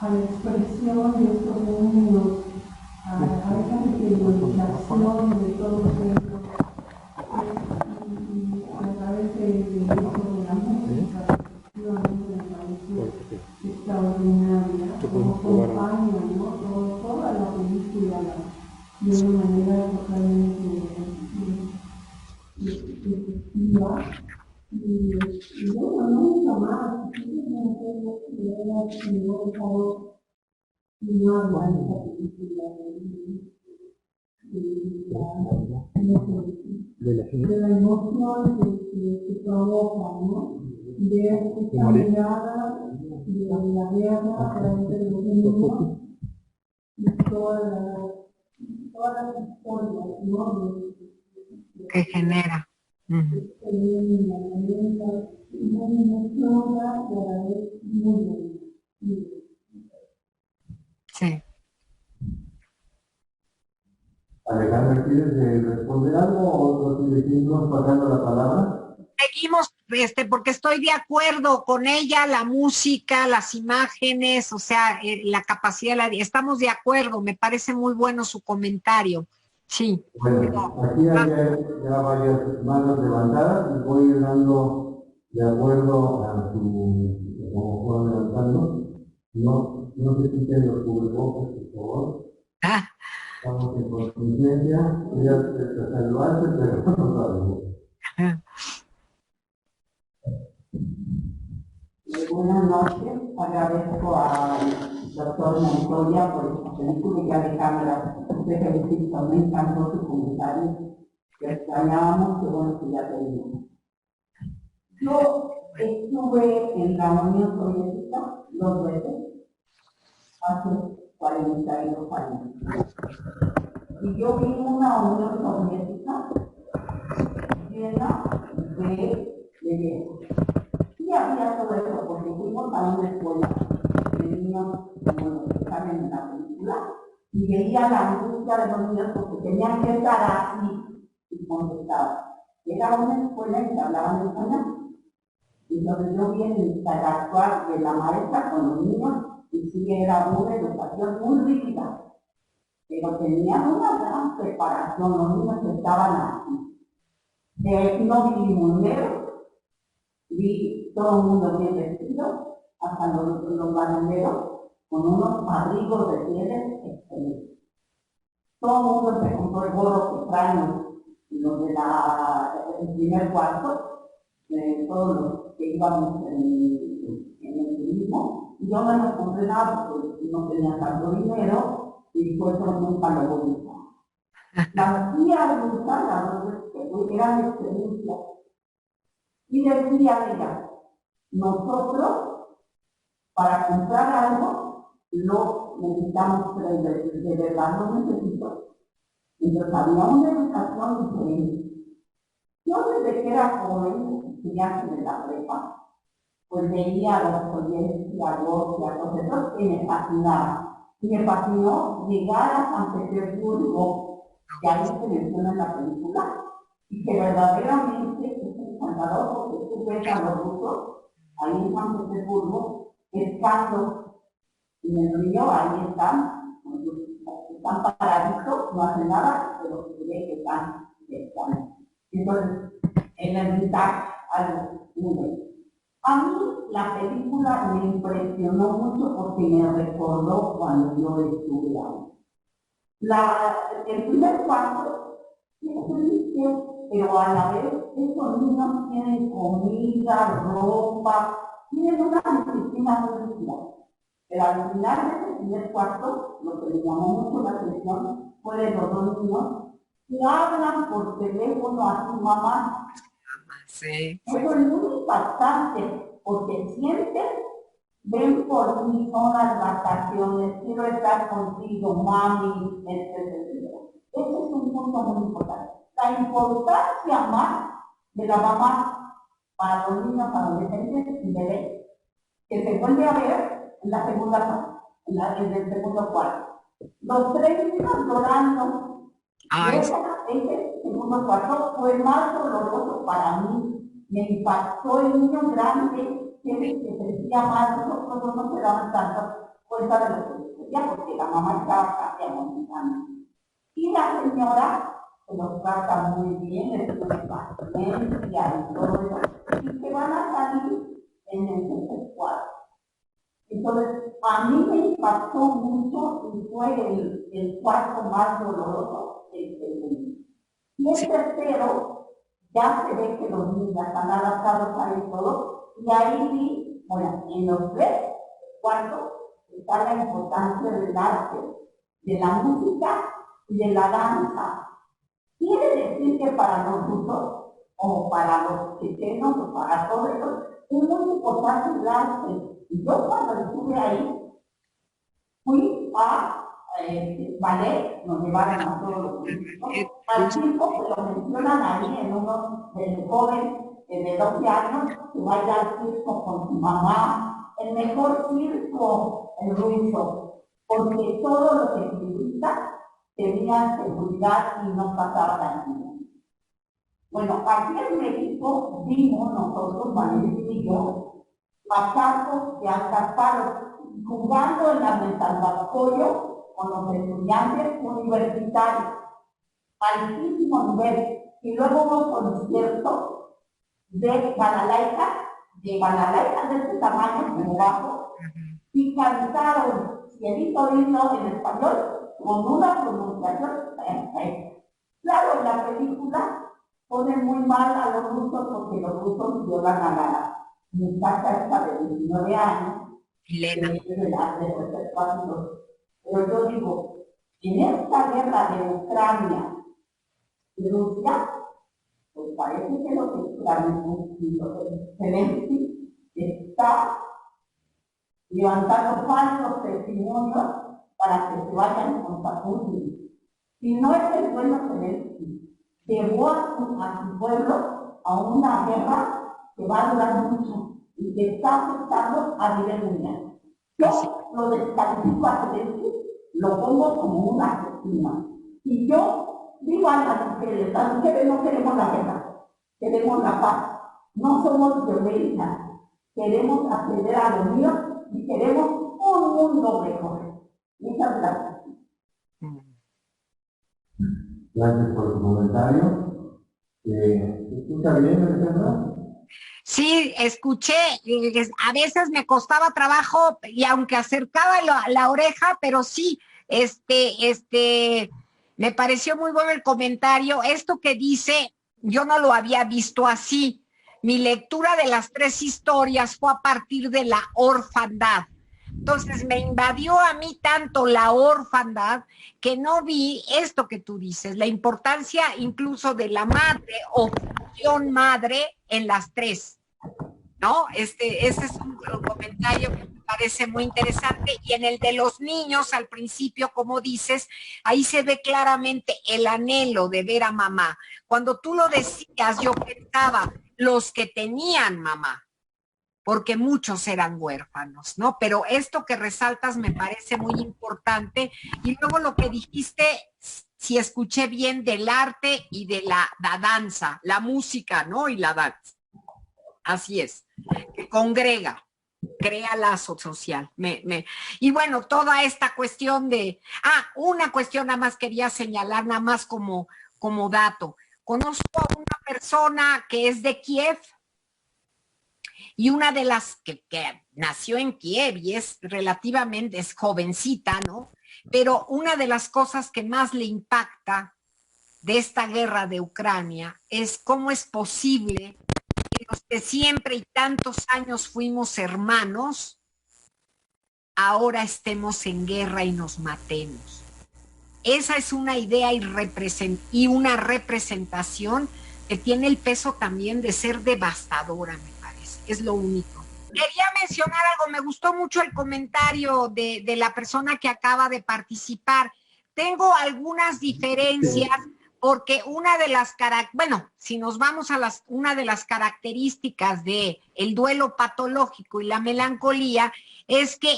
la expresión de estos niños, a esa interiorización de todos ellos, y a través de la música, efectivamente me parece extraordinaria, como acompaña, ¿no? Toda la película de una manera totalmente efectiva. Y bueno, nunca más, no dejado no aguanta película de la emoción que provoca, ¿no? Ver esta mirada de la guerra a través de los niños y todas las historias, ¿no? Que genera. Muy emociona y a la vez muy Sí. Alejandra, ¿quieres responder algo o te seguimos pasando la palabra? Seguimos, porque estoy de acuerdo con ella, la música, las imágenes, o sea, la capacidad, estamos de acuerdo, me parece muy bueno su comentario. Sí. Bueno, aquí hay ya varias manos levantadas y voy dando de acuerdo a como fueron levantando. No se quiten los cubrebocas, por favor. Estamos en contingencia, voy a saludarte, pero no sabemos. Buenas noches, agradezco al doctor Montoya por esta película y a Alejandra, te felicito, me encantó su comentario, que extrañábamos, que bueno que ya tenemos. Yo estuve en la Unión Soviética 2 veces, hace 42 años, y yo vi una Unión Soviética llena de viejos. Y había todo eso, porque fuimos a una escuela de niños, como los que salen en la película, y veía la angustia de los niños porque tenían que estar así y contestaban. Era una escuela en que hablaban español. Entonces yo vi el interactuar de la maestra con los niños y sí era una educación muy rígida, pero tenían una gran preparación, los niños estaban así. No vi limoneros, vi todo el mundo bien vestido, hasta los bananeros, con unos abrigos de pieles excelentes. Todo el mundo se compró el gorro que traen los de el primer cuarto, todos los que íbamos en el turismo, yo no me compré nada porque no tenía tanto dinero y fue todo muy palomita. La tía adulta, la gran experiencia, y decía ella, nosotros para comprar algo lo necesitamos, pero de verdad lo necesito. Entonces había una educación diferente. Yo desde que era joven, estudiante de la prepa, pues veía a los Dostoyevski, a Gorky, a todos esos que me fascinaban. Y me fascinó llegar a San Petersburgo, que ahí se menciona en la película, y que verdaderamente es encantador porque tú ves a los rusos, ahí en San Petersburgo, pescando en el río, ahí están paraditos, no hacen nada, pero se ve que están pescando. Entonces, en el mitad, algo muy bueno. A mí la película me impresionó mucho porque me recordó cuando yo estuve ahí. El primer cuarto es triste, pero a la vez esos niños tienen comida, ropa, tienen una disciplina muy rígida. Pero al final de ese primer cuarto, lo que me llamó mucho la atención fue de los dos niños que hablan por teléfono a su mamá. Sí. Eso es muy impactante, porque sienten, ven por mí, son las vacaciones, quiero estar contigo, mami, etc. Ese es un punto muy importante. La importancia más de la mamá para los niños, adolescentes y bebés, que se vuelve a ver en la segunda parte, en el segundo cuarto. Los tres niños llorando. Ese segundo cuarto fue más doloroso para mí. Me impactó el niño grande que se decía más, nosotros no se daban tanto cuenta de lo que decía, porque la mamá estaba casi agonizando. Y la señora se los trata muy bien, les pone paciencia y todo eso, y que van a salir en el tercer cuarto. Entonces, a mí me impactó mucho y fue el cuarto más doloroso del segundo. Y el tercero, ya se ve que los niños ya están adaptados a él todo, y ahí vi, bueno, en los tres cuartos está la importancia del arte, de la música y de la danza. Quiere decir que para nosotros, o para los chilenos, o para todos ellos, es muy importante el arte. Y yo cuando estuve ahí, fui a ballet, nos llevaron a todos los chicos, al circo que lo mencionan ahí en uno del joven de 12 años, que vaya al circo con su mamá, el mejor circo, el ruso, porque todos los equilibristas tenían seguridad y no pasaban aquí. Bueno, aquí en México vimos nosotros, Manuel y yo, a Carlos de Alcázar jugando en la mesa de apoyo con los estudiantes universitarios, altísimo nivel, y luego hubo conciertos de balalaika de este tamaño como bajo, y cantaron Cielito Lindo en español con una pronunciación perfecta. Claro, en la película pone muy mal a los rusos porque los rusos violan a la muchacha esta de 19 años, pero yo digo, en esta guerra de Ucrania y Rusia, pues parece que los Zelensky está levantando falsos testimonios para que se vayan contra Putin. Si no es el bueno Zelensky, llevó a su pueblo a una guerra que va a durar mucho y que está afectando a nivel mundial. Yo lo descalifico a Zelensky, lo pongo como una asesina. Y yo digo a las mujeres no queremos la guerra, queremos la paz. No somos violentas, queremos acceder a lo mío y queremos un mundo mejor. Muchas gracias. Gracias por tu comentario. ¿Se escucha bien, Alejandra? Sí, escuché, a veces me costaba trabajo y aunque acercaba la oreja, pero sí, me pareció muy bueno el comentario. Esto que dice, yo no lo había visto así. Mi lectura de las tres historias fue a partir de la orfandad, Entonces me invadió a mí tanto la orfandad que no vi esto que tú dices, la importancia incluso de la madre o función madre en las tres, ¿no? Ese es un comentario que me parece muy interesante. Y en el de los niños, al principio, como dices, ahí se ve claramente el anhelo de ver a mamá. Cuando tú lo decías, yo pensaba, los que tenían mamá, porque muchos eran huérfanos, ¿no? Pero esto que resaltas me parece muy importante. Y luego lo que dijiste, si escuché bien, del arte y de la danza, la música, ¿no? Y la danza. Así es, que congrega, crea lazo social. Y bueno, toda esta cuestión de... una cuestión nada más quería señalar, nada más como dato. Conozco a una persona que es de Kiev, y una de las que nació en Kiev y es relativamente, es jovencita, ¿no? Pero una de las cosas que más le impacta de esta guerra de Ucrania es cómo es posible que los que siempre y tantos años fuimos hermanos, ahora estemos en guerra y nos matemos. Esa es una idea y una representación que tiene el peso también de ser devastadora, me parece. Es lo único. Quería mencionar algo, me gustó mucho el comentario de la persona que acaba de participar. Tengo algunas diferencias porque si nos vamos a una de las características de el duelo patológico y la melancolía es que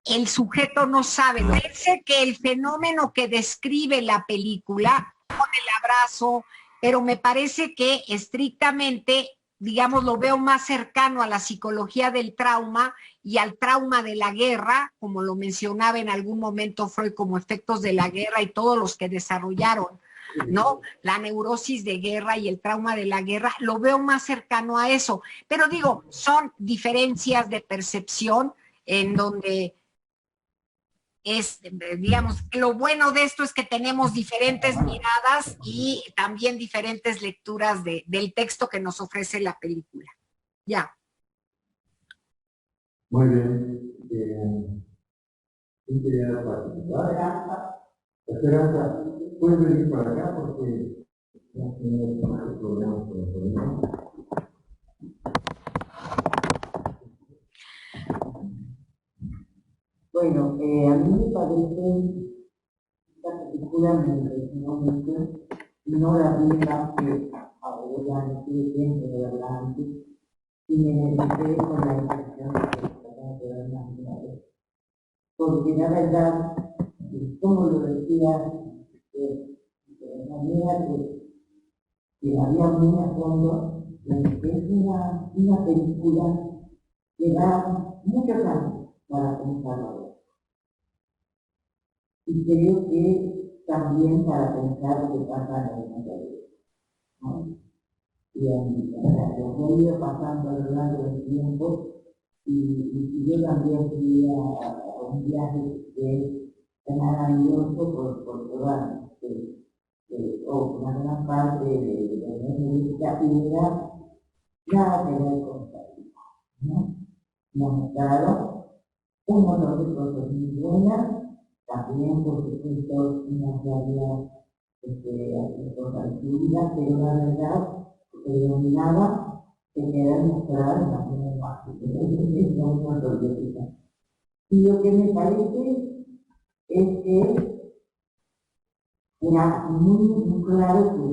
el sujeto no sabe. Parece que el fenómeno que describe la película, con el abrazo, pero me parece que estrictamente, digamos, lo veo más cercano a la psicología del trauma y al trauma de la guerra, como lo mencionaba en algún momento Freud, como efectos de la guerra y todos los que desarrollaron, ¿no? La neurosis de guerra y el trauma de la guerra, lo veo más cercano a eso. Pero digo, son diferencias de percepción en donde digamos, lo bueno de esto es que tenemos diferentes miradas y también diferentes lecturas del texto que nos ofrece la película. Ya. Muy bien. ¿Quién quería participar? Esperanza, puedes venir para acá porque no tenemos problemas con el problema. Bueno, a mí me parece esta película me impresionó mucho, no la vi que ahora no tuve tiempo de verla antes, y me identifiqué con la impresión de que trataba de ver una vez. Porque la verdad, como lo decía, de manera que había muy a fondo, es una película que da muchos años para pensarlo. Y creo que también para pensar lo que pasa en el mundo, ¿no? Y lo he ido pasando a lo largo del tiempo, y yo también fui a un viaje que es maravilloso por toda una gran parte de la música, y era nada que ver con la vida, ¿no? Nos mostraron un montón de cosas muy buenas, también por supuesto una realidad cosas duras, pero la verdad que dominaba que querer mostrar la imagen y lo que me parece es que era muy claro que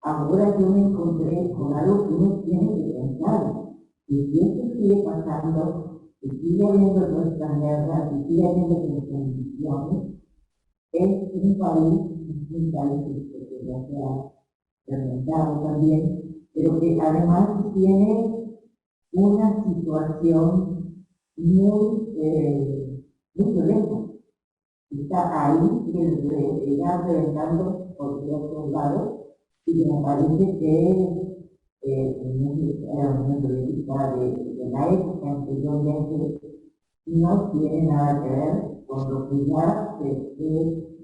ahora yo me encontré con algo que uno tiene que pensar, y si esto sigue pasando, y sigue habiendo nuestras guerras, y sigue habiendo nuestras condiciones, es un país que ya se ha presentado también, pero que además tiene una situación muy violenta. Está ahí y ya reventando por otros lados, y me parece que era una periodista de la época anteriormente no tiene nada que ver con lo que ya se esté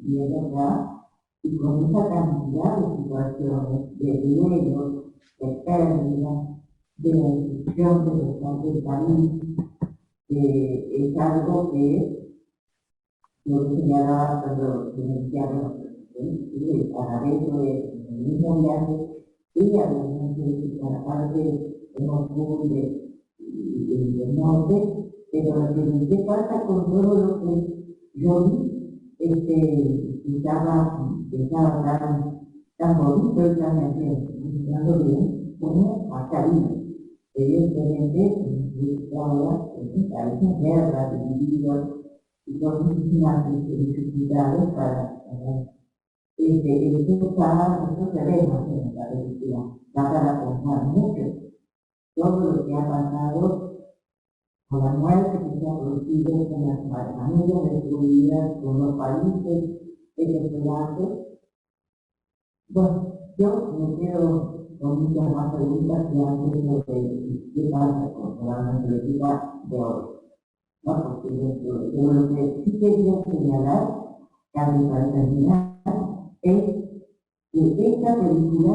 viendo acá, y con esa cantidad de situaciones, de duelos, de pérdida, de destrucción del país, es algo que yo señalaba cuando iniciamos para dentro del mismo viaje, y además para parte de Moscú y del norte, pero ¿qué pasa con todo lo que yo vi? Estaba tan bonito y tan funcionando bien como Macarena. Evidentemente, ahora hay una guerra divididos y con muchísimas dificultades para esto se ve más en la película, da para pensar mucho todo lo que ha pasado con la muerte que se ha producido, con las familias destruidas, con los países desesperados. Bueno, yo me quedo con muchas más preguntas que antes de qué pasa con la política de hoy. ¿No? Porque lo que sí quería señalar, casi para terminar, es que esta película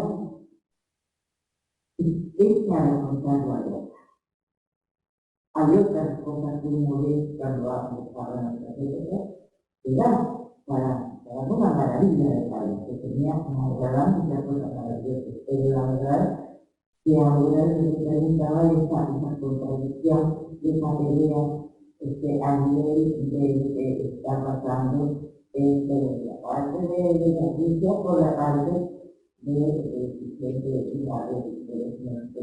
es hecha de contar la guerra. Hay otras cosas que uno ve cuando hace para nuestra película, que dan para una maravilla de país, que tenía como verdad muchas cosas maravillosas, pero la verdad que ahora se preguntaba esa contradicción, esa pelea a nivel de que está pasando la parte de la Rusia por la parte de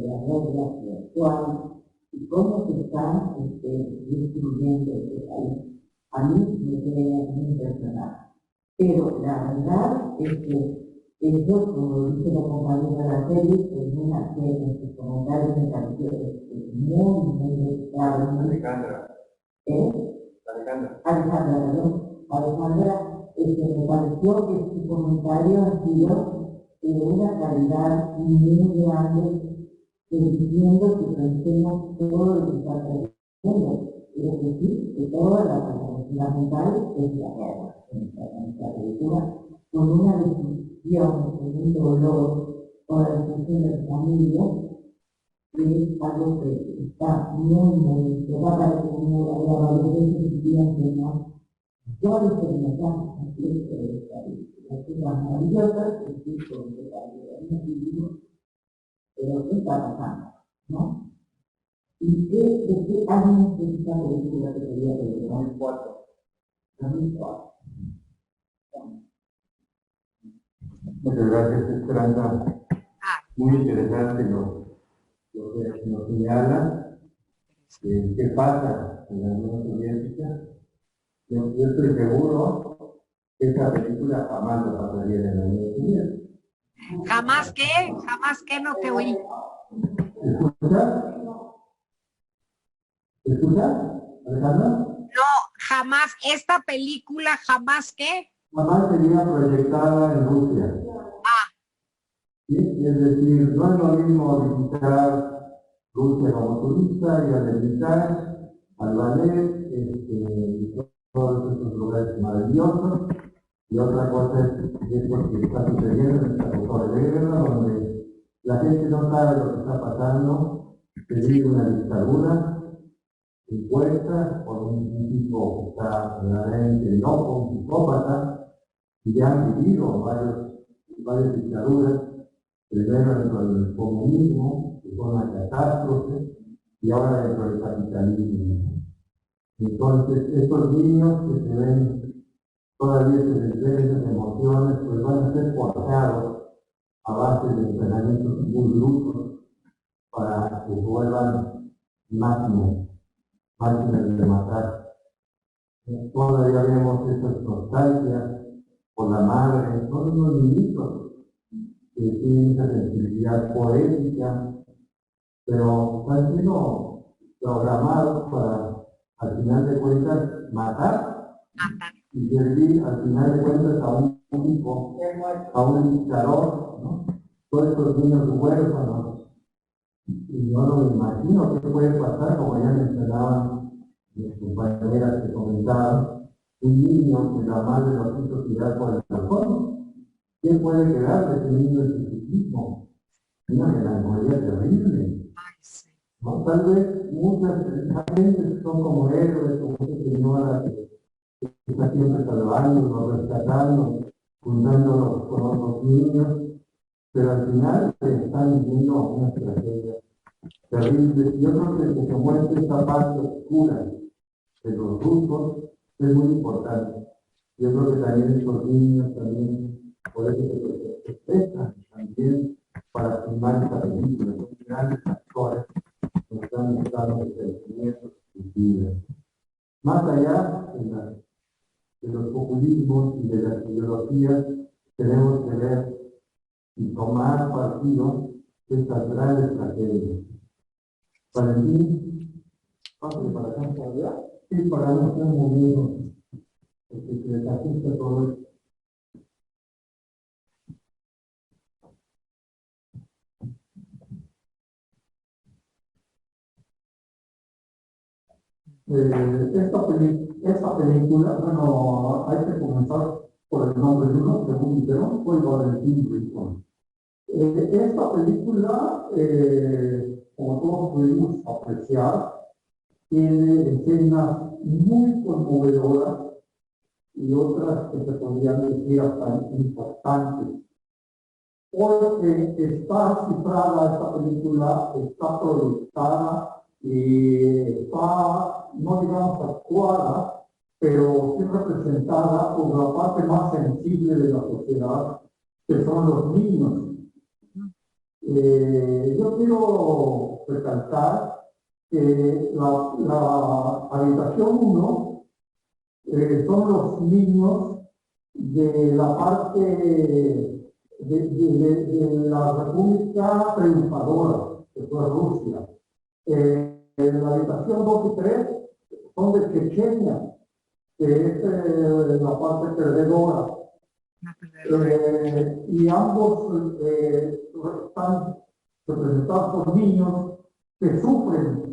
la regla actual y cómo se está destruyendo este país. A mí me queda muy impresionante. Pero la verdad es que eso, como dice la compañera de la serie, en una serie en sus comentarios me pareció muy claro. Alejandra, me pareció que su comentario ha sido de una calidad muy grande, diciendo que pensemos todo lo que está sucediendo. Es decir, que toda la fundamental es la guerra, en nuestra cultura, con una decisión, con un dolor, con la decisión de la familia, que es algo que está muy, que va a parecer muy agradable que no. Yo les preguntaba a las cosas maravillosas, que sí, con que pero ¿qué está pasando? ¿No? ¿Y de qué año es esta película que quería ver? 2004. 2004. Muchas gracias, Esperanza. Muy interesante lo que nos señala. ¿Qué pasa en la Unión Soviética? Yo estoy seguro que esa película jamás la pasaría en la Unión Soviética. ¿Jamás qué? ¿Jamás qué? No te oí. ¿Escuchas? ¿Escuchas, Alejandra? No, jamás. Esta película, ¿jamás qué? Jamás sería proyectada en Rusia. ¿Sí? Es decir, no es lo mismo visitar Rusia como turista y al visitar al ballet, todos esos lugares maravillosos. Y otra cosa es porque está sucediendo en esta época de guerra, donde la gente no sabe lo que está pasando, se vive una dictadura impuesta por un tipo que está realmente loco, un psicópata, y ya han vivido varias dictaduras, primero dentro del comunismo, que fue una catástrofe, y ahora dentro del capitalismo. Entonces, estos niños que se ven todavía se les ven esas emociones, pues van a ser forjados a base de entrenamientos muy duros para que vuelvan máquinas de matar. Todavía vemos esas nostalgias por la madre, son unos niñitos que tienen esa sensibilidad poética, pero han sido programados para, al final de cuentas, matar y servir, al final de cuentas, a un tipo, a un dictador, ¿no? Todos estos niños huérfanos. Y yo no me imagino qué puede pasar, como ya mencionaban mis compañeras que comentaban, un niño que la madre lo quiso tirar por el balcón. ¿Qué puede quedar de ese niño en su psiquismo? Una melancolía terrible. ¿no? Tal vez muchas gente son como héroes, como esta señora que está siempre salvando, rescatando, juntándonos con otros niños, pero al final están viviendo una tragedia terrible. Yo creo que se muestra esta parte oscura de los rusos es muy importante. Yo creo que también estos niños también, por eso se prestan también para filmar esta película. Son grandes actores que nos están mostrando los sentimientos y vidas. Más allá de los populismos y de las ideologías, tenemos que ver y tomar partido de estas grandes tragedias. Valentín, pásale para acá, para allá, y para no estar moviendo, porque se les ajusta todo esto. Esta película, bueno, hay que comenzar por el nombre de uno, según dijeron, fue Valentín Bricón. Esta película, como todos pudimos apreciar, tiene escenas muy conmovedoras y otras que se podrían decir hasta impactantes. Porque está cifrada esta película, está proyectada y está, no digamos actuada, pero sí representada por la parte más sensible de la sociedad, que son los niños. Yo quiero recalcar que la habitación 1 son los niños de la parte de la República Triunfadora, que fue Rusia. La habitación 2 y 3 son de Chechenia, que es la parte perdedora. Y ambos están representados por niños que sufren.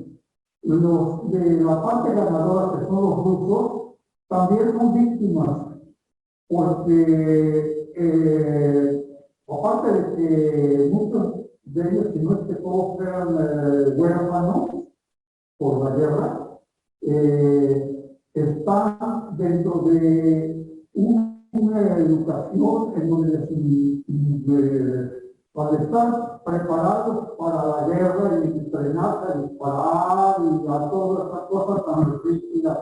Los de la parte ganadora, que son los rusos, también son víctimas, porque aparte de que muchos de ellos, si no es que todos eran huérfanos por la guerra, están dentro de una educación en donde al estar preparados para la guerra y entrenarse a disparar y a todas estas cosas tan rígidas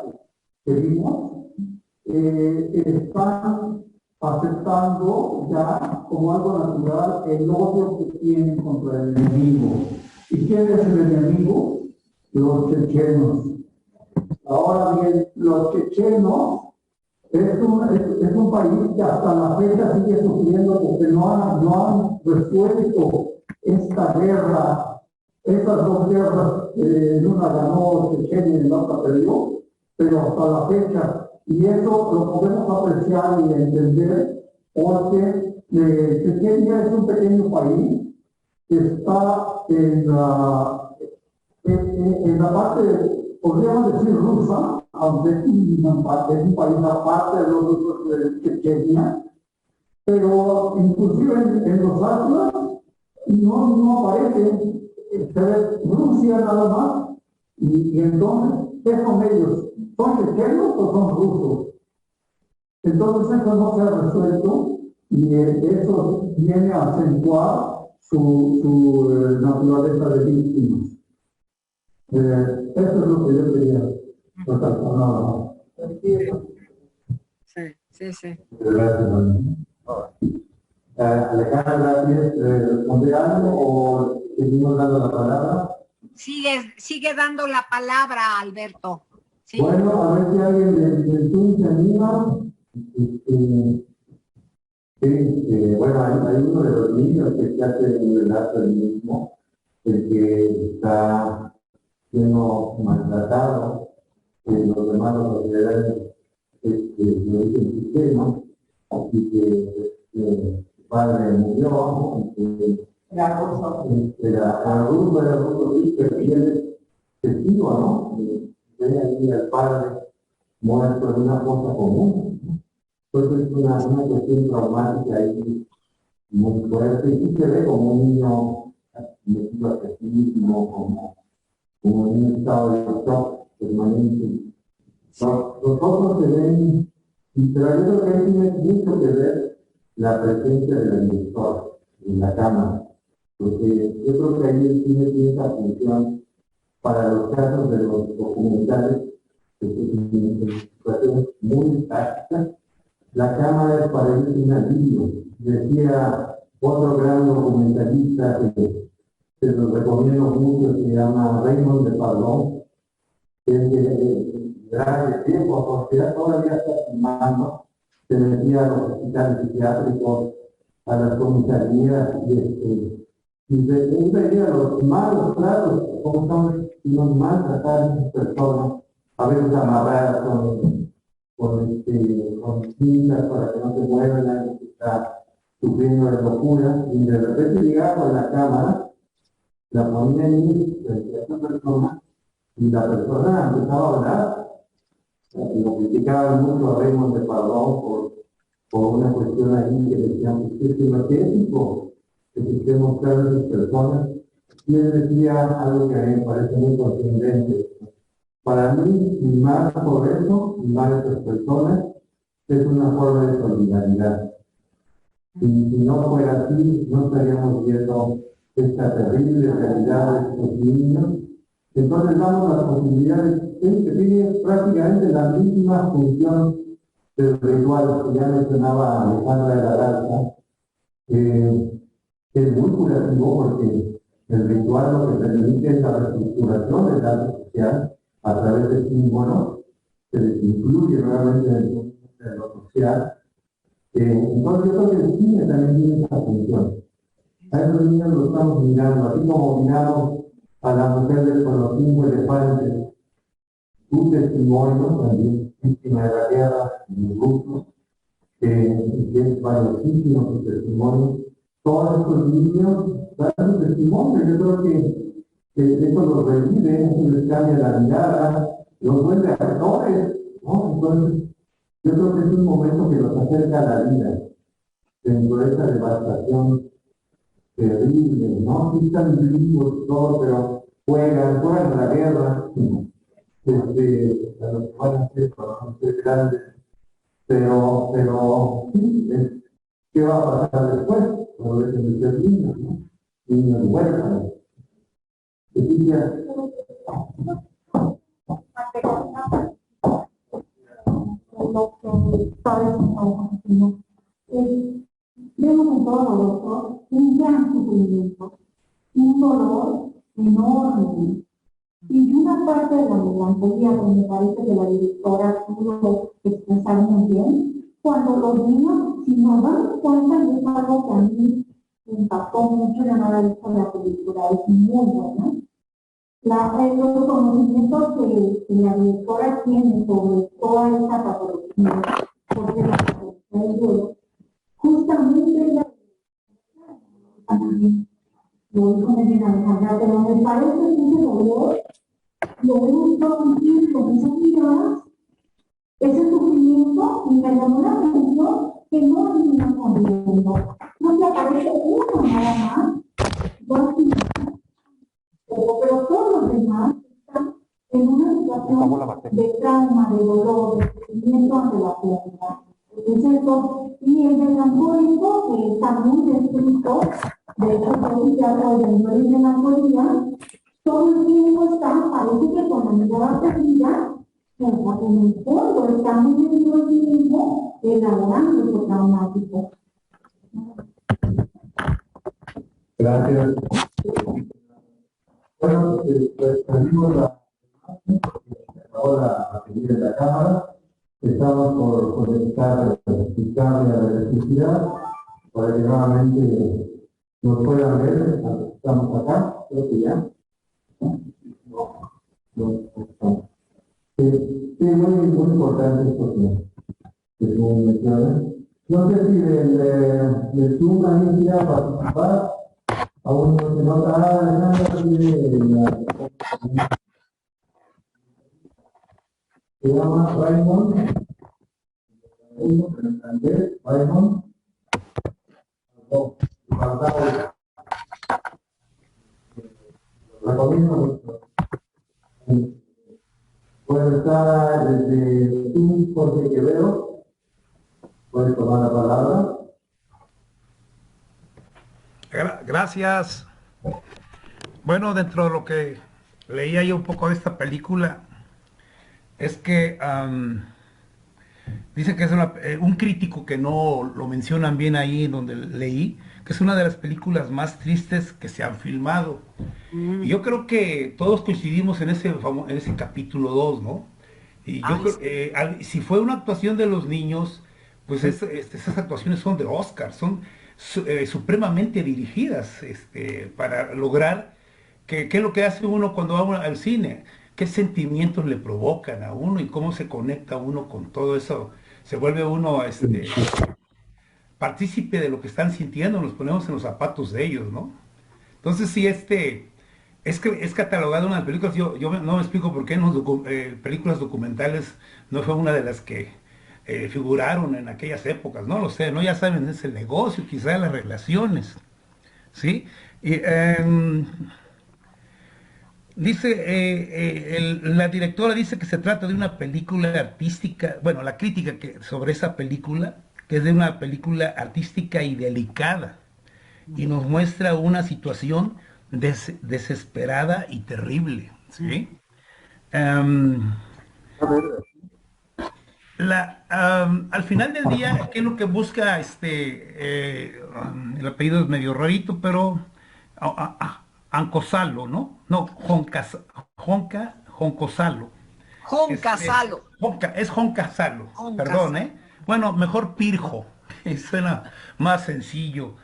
que vimos, están aceptando ya como algo natural el odio que tienen contra el enemigo. ¿Y quién es el enemigo? Los chechenos. Ahora bien, los chechenos es un país que hasta la fecha sigue sufriendo porque no han resuelto esta guerra, estas dos guerras, en una ganó Chechenia y en la otra perdió, pero hasta la fecha. Y eso lo podemos apreciar y entender porque Chechenia es un pequeño país que está en la parte, podríamos decir, rusa, aunque es un país aparte de los rusos de Chechenia, pero inclusive en los atlas no aparece, se ve Rusia nada más, y entonces, ¿qué son ellos? ¿Son chechenos o son rusos? Entonces eso no se ha resuelto y eso viene a acentuar su naturaleza de víctimas. Eso es lo que yo quería resaltar nada más. Sí. Gracias, Alejandra, ¿quieres responder algo o seguimos dando la palabra? Sigue dando la palabra, Alberto. ¿Sí? Bueno, a ver si alguien del Zoom se anima. Bueno, hay uno de los niños que hace un relato el mismo, el que está siendo maltratado, que los demás lo consideran de origen sistema, y que su padre murió, y que la rumba era un que él testigo, ¿no? Ve ahí al padre muerto en una fosa común. Entonces es una cuestión traumática ahí muy fuerte, y sí se ve como un niño metido a sí mismo, como como en un estado de shock permanente. Los ojos se ven, pero yo creo que ahí tiene mucho que ver la presencia del director en la cámara, porque yo creo que ahí el cine tiene esa función para los casos de los documentales, que es situaciones muy tácticas. La cámara es para ellos un alivio. Decía otro gran documentalista que se los recomiendo mucho, se llama Raymond de Pardón, que es de grande tiempo, porque todavía está filmando, se metía a los hospitales psiquiátricos, a las comisarías, y veía los malos tratos, como son los maltratados a esas personas, a veces amarradas con cintas para que no se muevan, alguien que está sufriendo de locura, y de repente llegaba a la cámara, la ponía ahí frente a esa persona, y la persona empezaba a hablar. Lo criticaban mucho a Raymond de Pardón por una cuestión ahí que decían que es ético que se esté mostrando a esas personas, y él decía algo que a mí me parece muy contundente. Para mí, filmar por eso, filmar a esas personas, es una forma de solidaridad. Y si no fuera así, no estaríamos viendo esta terrible realidad de estos niños. Entonces damos las posibilidades, que tiene prácticamente la misma función del ritual que ya mencionaba Alejandra de la Garza, que es muy curativo porque el ritual lo que permite es la reestructuración del arte social a través de símbolos, que les incluye nuevamente en lo social. Entonces yo creo que el cine también tiene esa función. A esos niños lo estamos mirando, así como miramos a la mujer con los 5 elefantes, un testimonio también víctima de la guerra, de rusos, que es valiosísimo su testimonio. Todos estos niños dan su testimonio. Yo creo que eso los revive, eso les cambia la mirada, los vuelve actores, ¿no? Entonces, yo creo que es un momento que los acerca a la vida, dentro de esa devastación terrible, ¿no? Sí están vivos y todo, pero juegan a la guerra, a los que van a ser grandes, pero sí, ¿qué va a pasar después? Cuando dejen de ser niños, ¿no? Niños huérfanos. Leticia. Lo que sabes vemos en todos nosotros un gran sufrimiento, un dolor enorme. Y una parte de la melancolía que me parece que la directora pudo expresar muy bien, cuando los niños, si nos damos cuenta, y es algo que a mí me impactó mucho, yo no había visto la película, es muy buena. Los conocimientos que la directora tiene sobre toda esta patología, porque la patología del duelo, justamente la lo dijo muy bien Alejandra, pero me parece que ese dolor lo vemos todo el tiempo con esas miradas, ese sufrimiento, y me llamó la atención que no hay una sonriendo. No se aparece uno nada más, dos finales, pero todos los demás están en una situación de trauma, de dolor, de sufrimiento ante la pérdida. Es cierto, y el melancólico, que está muy descrito, de hecho, todo se habla de nivel de melancolía, todo el tiempo está, parece que con la mirada perdida, pero en el fondo está muy dentro del tiempo, elaborando ese traumático. Gracias. Bueno, pues salimos ahora a seguir en la cámara. Estamos por conectar el cable a la electricidad para que nuevamente nos puedan ver. Estamos acá, creo que ya. Sí, muy importante esto que tú mencionas. No sé si del Zoom alguien quiera participar. Aún no se nota nada, se llama Raymond. Raymond. Recomiendo mucho. Bueno, está desde tú, Jorge Quevedo. Puedes tomar la palabra. Gracias. Bueno, dentro de lo que leía yo un poco de esta película, es que dice que es un crítico que no lo mencionan bien ahí en donde leí, que es una de las películas más tristes que se han filmado. Y yo creo que todos coincidimos en en ese capítulo 2, ¿no? Y yo creo, si fue una actuación de los niños, pues esas actuaciones son de Oscar, son supremamente dirigidas para lograr qué es lo que hace uno cuando va al cine, qué sentimientos le provocan a uno y cómo se conecta uno con todo eso. Se vuelve uno partícipe de lo que están sintiendo, nos ponemos en los zapatos de ellos, ¿no? Entonces sí, es que es catalogado una de las películas, yo no me explico por qué en las películas documentales no fue una de las que figuraron en aquellas épocas, no lo sé, ¿no? Ya saben, es el negocio, quizás las relaciones, ¿sí? Y, dice, la directora dice que se trata de una película artística, bueno, la crítica sobre esa película, que es de una película artística y delicada, y nos muestra una situación desesperada y terrible, ¿sí? Am, al final del día, ¿qué es lo que busca el apellido es medio rarito, pero Ancosalo, ¿no? No, Joncosalo. Casalo. Es Joncasalo, perdón, Casalo. ¿eh? Bueno, mejor Pirjo, suena más sencillo.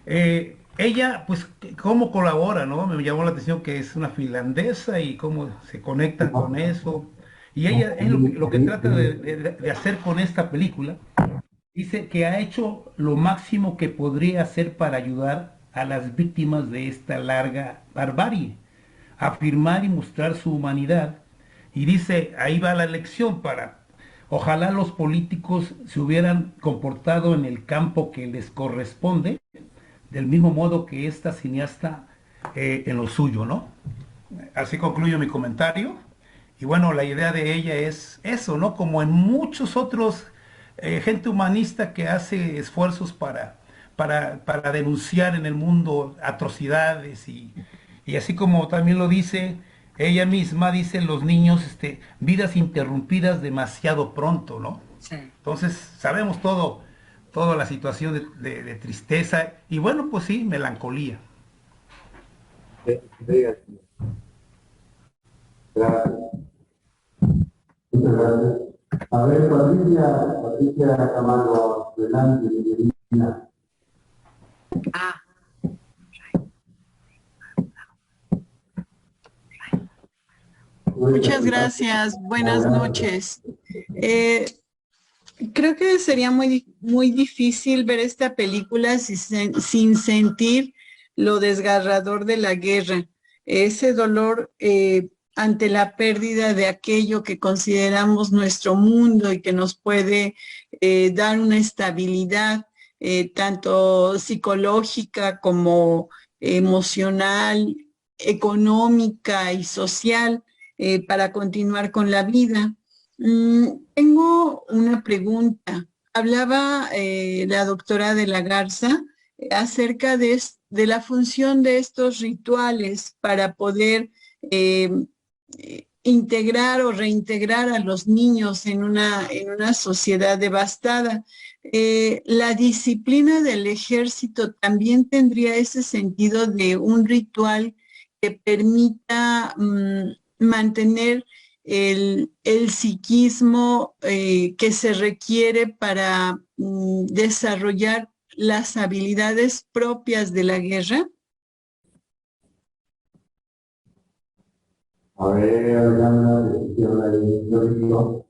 Ella, pues, cómo colabora, ¿no? Me llamó la atención que es una finlandesa y cómo se conectan con eso. Y ella es lo que trata de hacer con esta película. Dice que ha hecho lo máximo que podría hacer para ayudar a las víctimas de esta larga barbarie, afirmar y mostrar su humanidad. Y dice, ahí va la lección ojalá los políticos se hubieran comportado en el campo que les corresponde, del mismo modo que esta cineasta en lo suyo, ¿no? Así concluyo mi comentario. Y bueno, la idea de ella es eso, ¿no? Como en muchos otros, gente humanista que hace esfuerzos para denunciar en el mundo atrocidades y así como también lo dice ella misma, dice los niños, vidas interrumpidas demasiado pronto, ¿no? Sí. Entonces, sabemos toda la situación de tristeza y bueno, pues sí, melancolía. Gracias. Muchas gracias. A ver, Patricia Camargo, adelante, bienvenida. Muchas gracias, buenas noches. Creo que sería muy difícil ver esta película sin sentir lo desgarrador de la guerra, ese dolor ante la pérdida de aquello que consideramos nuestro mundo y que nos puede dar una estabilidad tanto psicológica como emocional, económica y social para continuar con la vida. Tengo una pregunta. Hablaba la doctora de la Garza acerca de la función de estos rituales para poder integrar o reintegrar a los niños en una sociedad devastada. La disciplina del ejército también tendría ese sentido de un ritual que permita mantener el psiquismo que se requiere para desarrollar las habilidades propias de la guerra. A ver, Alejandra, yo digo.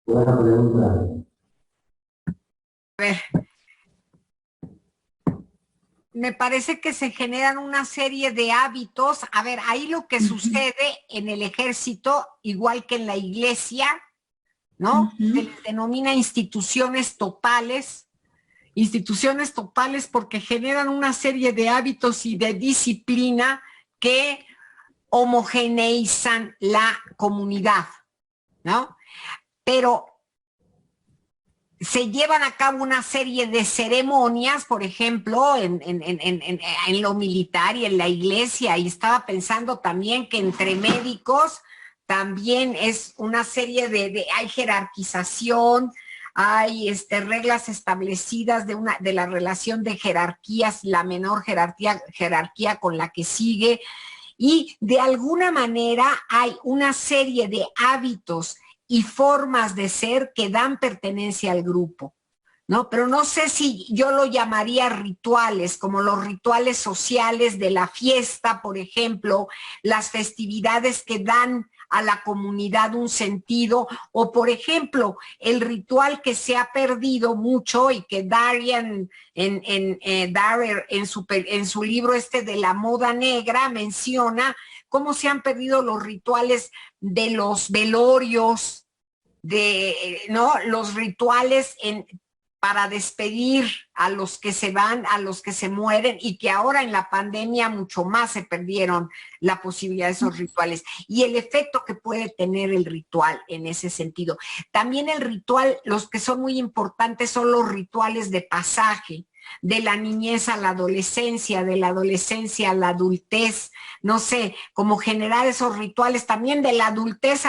Buena pregunta. A ver. Me parece que se generan una serie de hábitos. A ver, ahí lo que sucede en el ejército, igual que en la iglesia, ¿no? Se les denomina instituciones topales porque generan una serie de hábitos y de disciplina que homogeneizan la comunidad, ¿no? Pero se llevan a cabo una serie de ceremonias, por ejemplo, en lo militar y en la iglesia, y estaba pensando también que entre médicos también es una serie hay jerarquización, hay reglas establecidas de la relación de jerarquías, la menor jerarquía con la que sigue, y de alguna manera hay una serie de hábitos y formas de ser que dan pertenencia al grupo, ¿no? Pero no sé si yo lo llamaría rituales, como los rituales sociales de la fiesta, por ejemplo, las festividades que dan a la comunidad un sentido, o por ejemplo, el ritual que se ha perdido mucho y que Darren en su libro de la moda negra menciona cómo se han perdido los rituales de los velorios, ¿no? Los rituales para despedir a los que se van, a los que se mueren, y que ahora en la pandemia mucho más se perdieron la posibilidad de esos rituales. Y el efecto que puede tener el ritual en ese sentido. También el ritual, los que son muy importantes son los rituales de pasaje, de la niñez a la adolescencia, de la adolescencia a la adultez, no sé, como generar esos rituales también de la adultez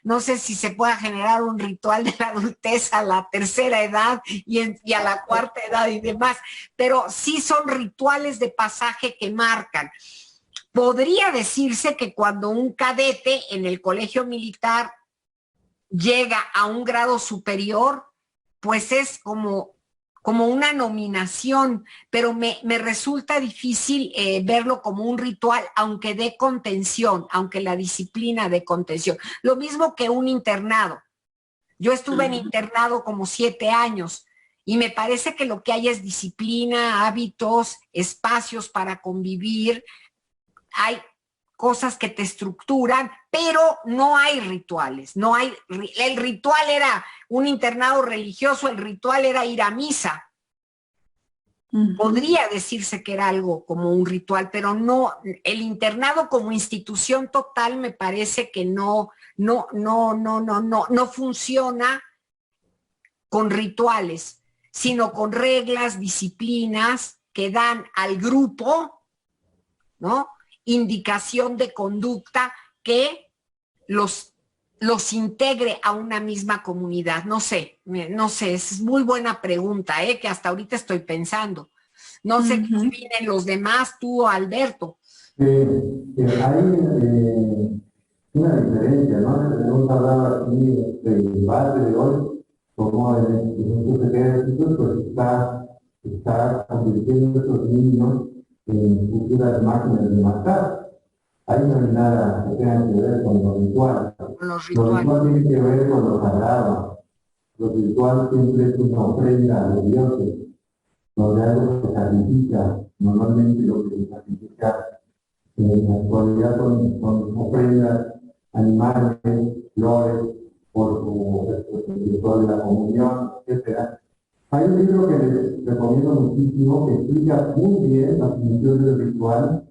no sé si se pueda generar un ritual de la adultez a la tercera edad y a la cuarta edad y demás, pero sí son rituales de pasaje que marcan. Podría decirse que cuando un cadete en el colegio militar llega a un grado superior, pues es como una nominación, pero me resulta difícil verlo como un ritual, aunque dé contención, aunque la disciplina dé contención. Lo mismo que un internado. Yo estuve en internado como 7 años y me parece que lo que hay es disciplina, hábitos, espacios para convivir, hay cosas que te estructuran, pero no hay rituales, el ritual era un internado religioso, el ritual era ir a misa. Podría decirse que era algo como un ritual, pero no, el internado como institución total me parece que no funciona con rituales, sino con reglas, disciplinas que dan al grupo, ¿no?, indicación de conducta que los integre a una misma comunidad. No sé, es muy buena pregunta, que hasta ahorita estoy pensando. No sé qué opinen los demás, tú, Alberto. Hay una diferencia, ¿no? Hemos hablado aquí del debate de hoy, como el Instituto Secreto pues está convirtiendo a estos niños en futuras máquinas de matar. Ahí no hay nada que tenga que ver con lo ritual. Los rituales tienen que ver con lo sagrado. Lo ritual siempre es una ofrenda a los dioses, donde algo se sacrifica. Normalmente lo que se sacrifica en la actualidad son ofrendas, animales, flores, por el ritual de la comunión, etc. Hay un libro que les recomiendo muchísimo que explica muy bien la función del ritual.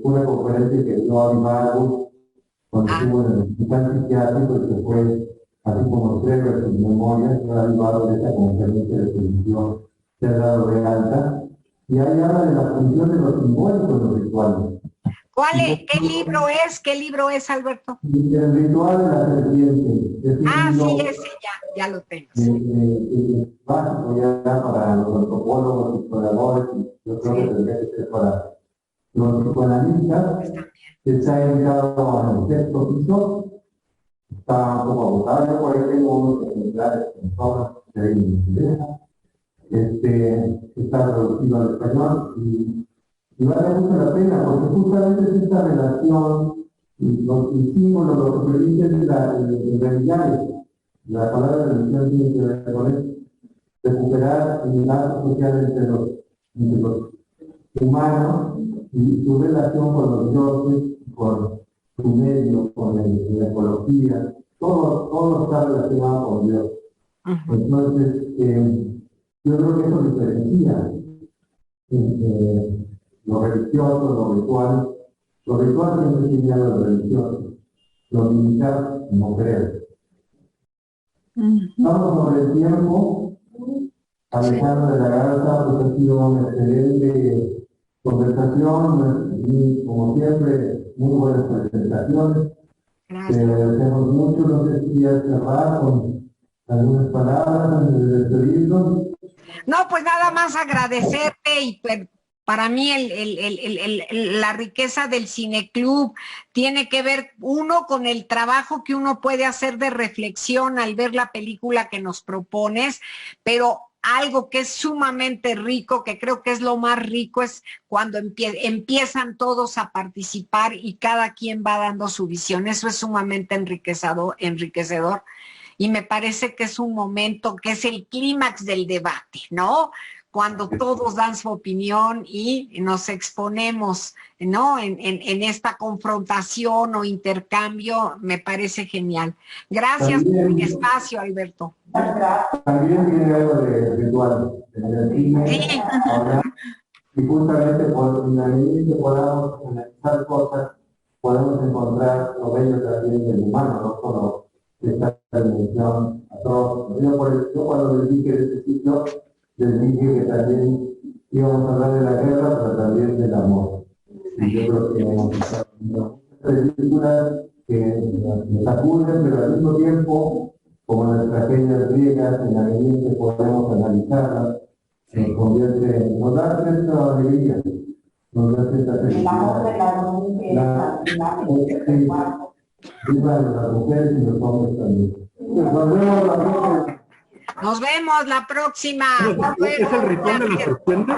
Una conferencia que dio a Vivago cuando estuvo en el hospital psiquiátrico, que fue así como cierre de sus memorias, fue a Vivago de esa conferencia de televisión, se ha dado de alta, y ahí habla de la función de los simbólicos de los rituales. ¿Qué libro es, Alberto? El ritual de la serpiente. Sí, ese ya lo tengo. Básico ya para los antropólogos, exploradores, y yo creo que tendría que ser para los psicoanalistas. Que se ha editado al sexto piso. Está un poco agotado, yo por ahí tengo unos ejemplares con obras que hay en está traducido al español y vale mucho la pena, porque justamente es esta relación y los símbolos, lo que dicen en realidad, la palabra religión tiene que ver con eso, recuperar el enlace social entre los humanos y su relación con los dioses, con su medio, con la ecología, todo está relacionado con Dios. Entonces, yo creo que eso diferencia lo religioso, lo ritual, Lo ritual siempre tiene algo de religión, lo militar no creo. Estamos sobre el tiempo. Alejandro de la Garza, pues ha sido una excelente conversación y como siempre, muy buenas presentaciones. Gracias. Te agradecemos mucho, no sé si quieres cerrar con algunas palabras antes de despedirnos. No, pues nada más agradecerte y para mí la riqueza del cineclub tiene que ver, uno, con el trabajo que uno puede hacer de reflexión al ver la película que nos propones, pero algo que es sumamente rico, que creo que es lo más rico, es cuando empiezan todos a participar y cada quien va dando su visión. Eso es sumamente enriquecedor. Y me parece que es un momento que es el clímax del debate, ¿no? Cuando todos dan su opinión y nos exponemos, ¿no? En esta confrontación o intercambio, me parece genial. Gracias por el espacio, Alberto. También tiene algo de ritual en el cine. Sí. Ahora, y justamente por la medida que podamos analizar cosas, podemos encontrar lo bello también del humano, no solo esta dimensión atroz. Yo cuando les dije de este sitio, les dije que también íbamos a hablar de la guerra, pero también del amor. Y yo creo que hemos estado viendo películas que nos sacuden, pero al mismo tiempo, como las tragedias griegas, en la medida que podemos analizarlas, se convierte, nos da cierta alegría, nos da cierta felicidad. Viva las mujeres y los hombres también. Nos vemos la próxima. Nos vemos la próxima. ¿Es el ritual de la serpiente?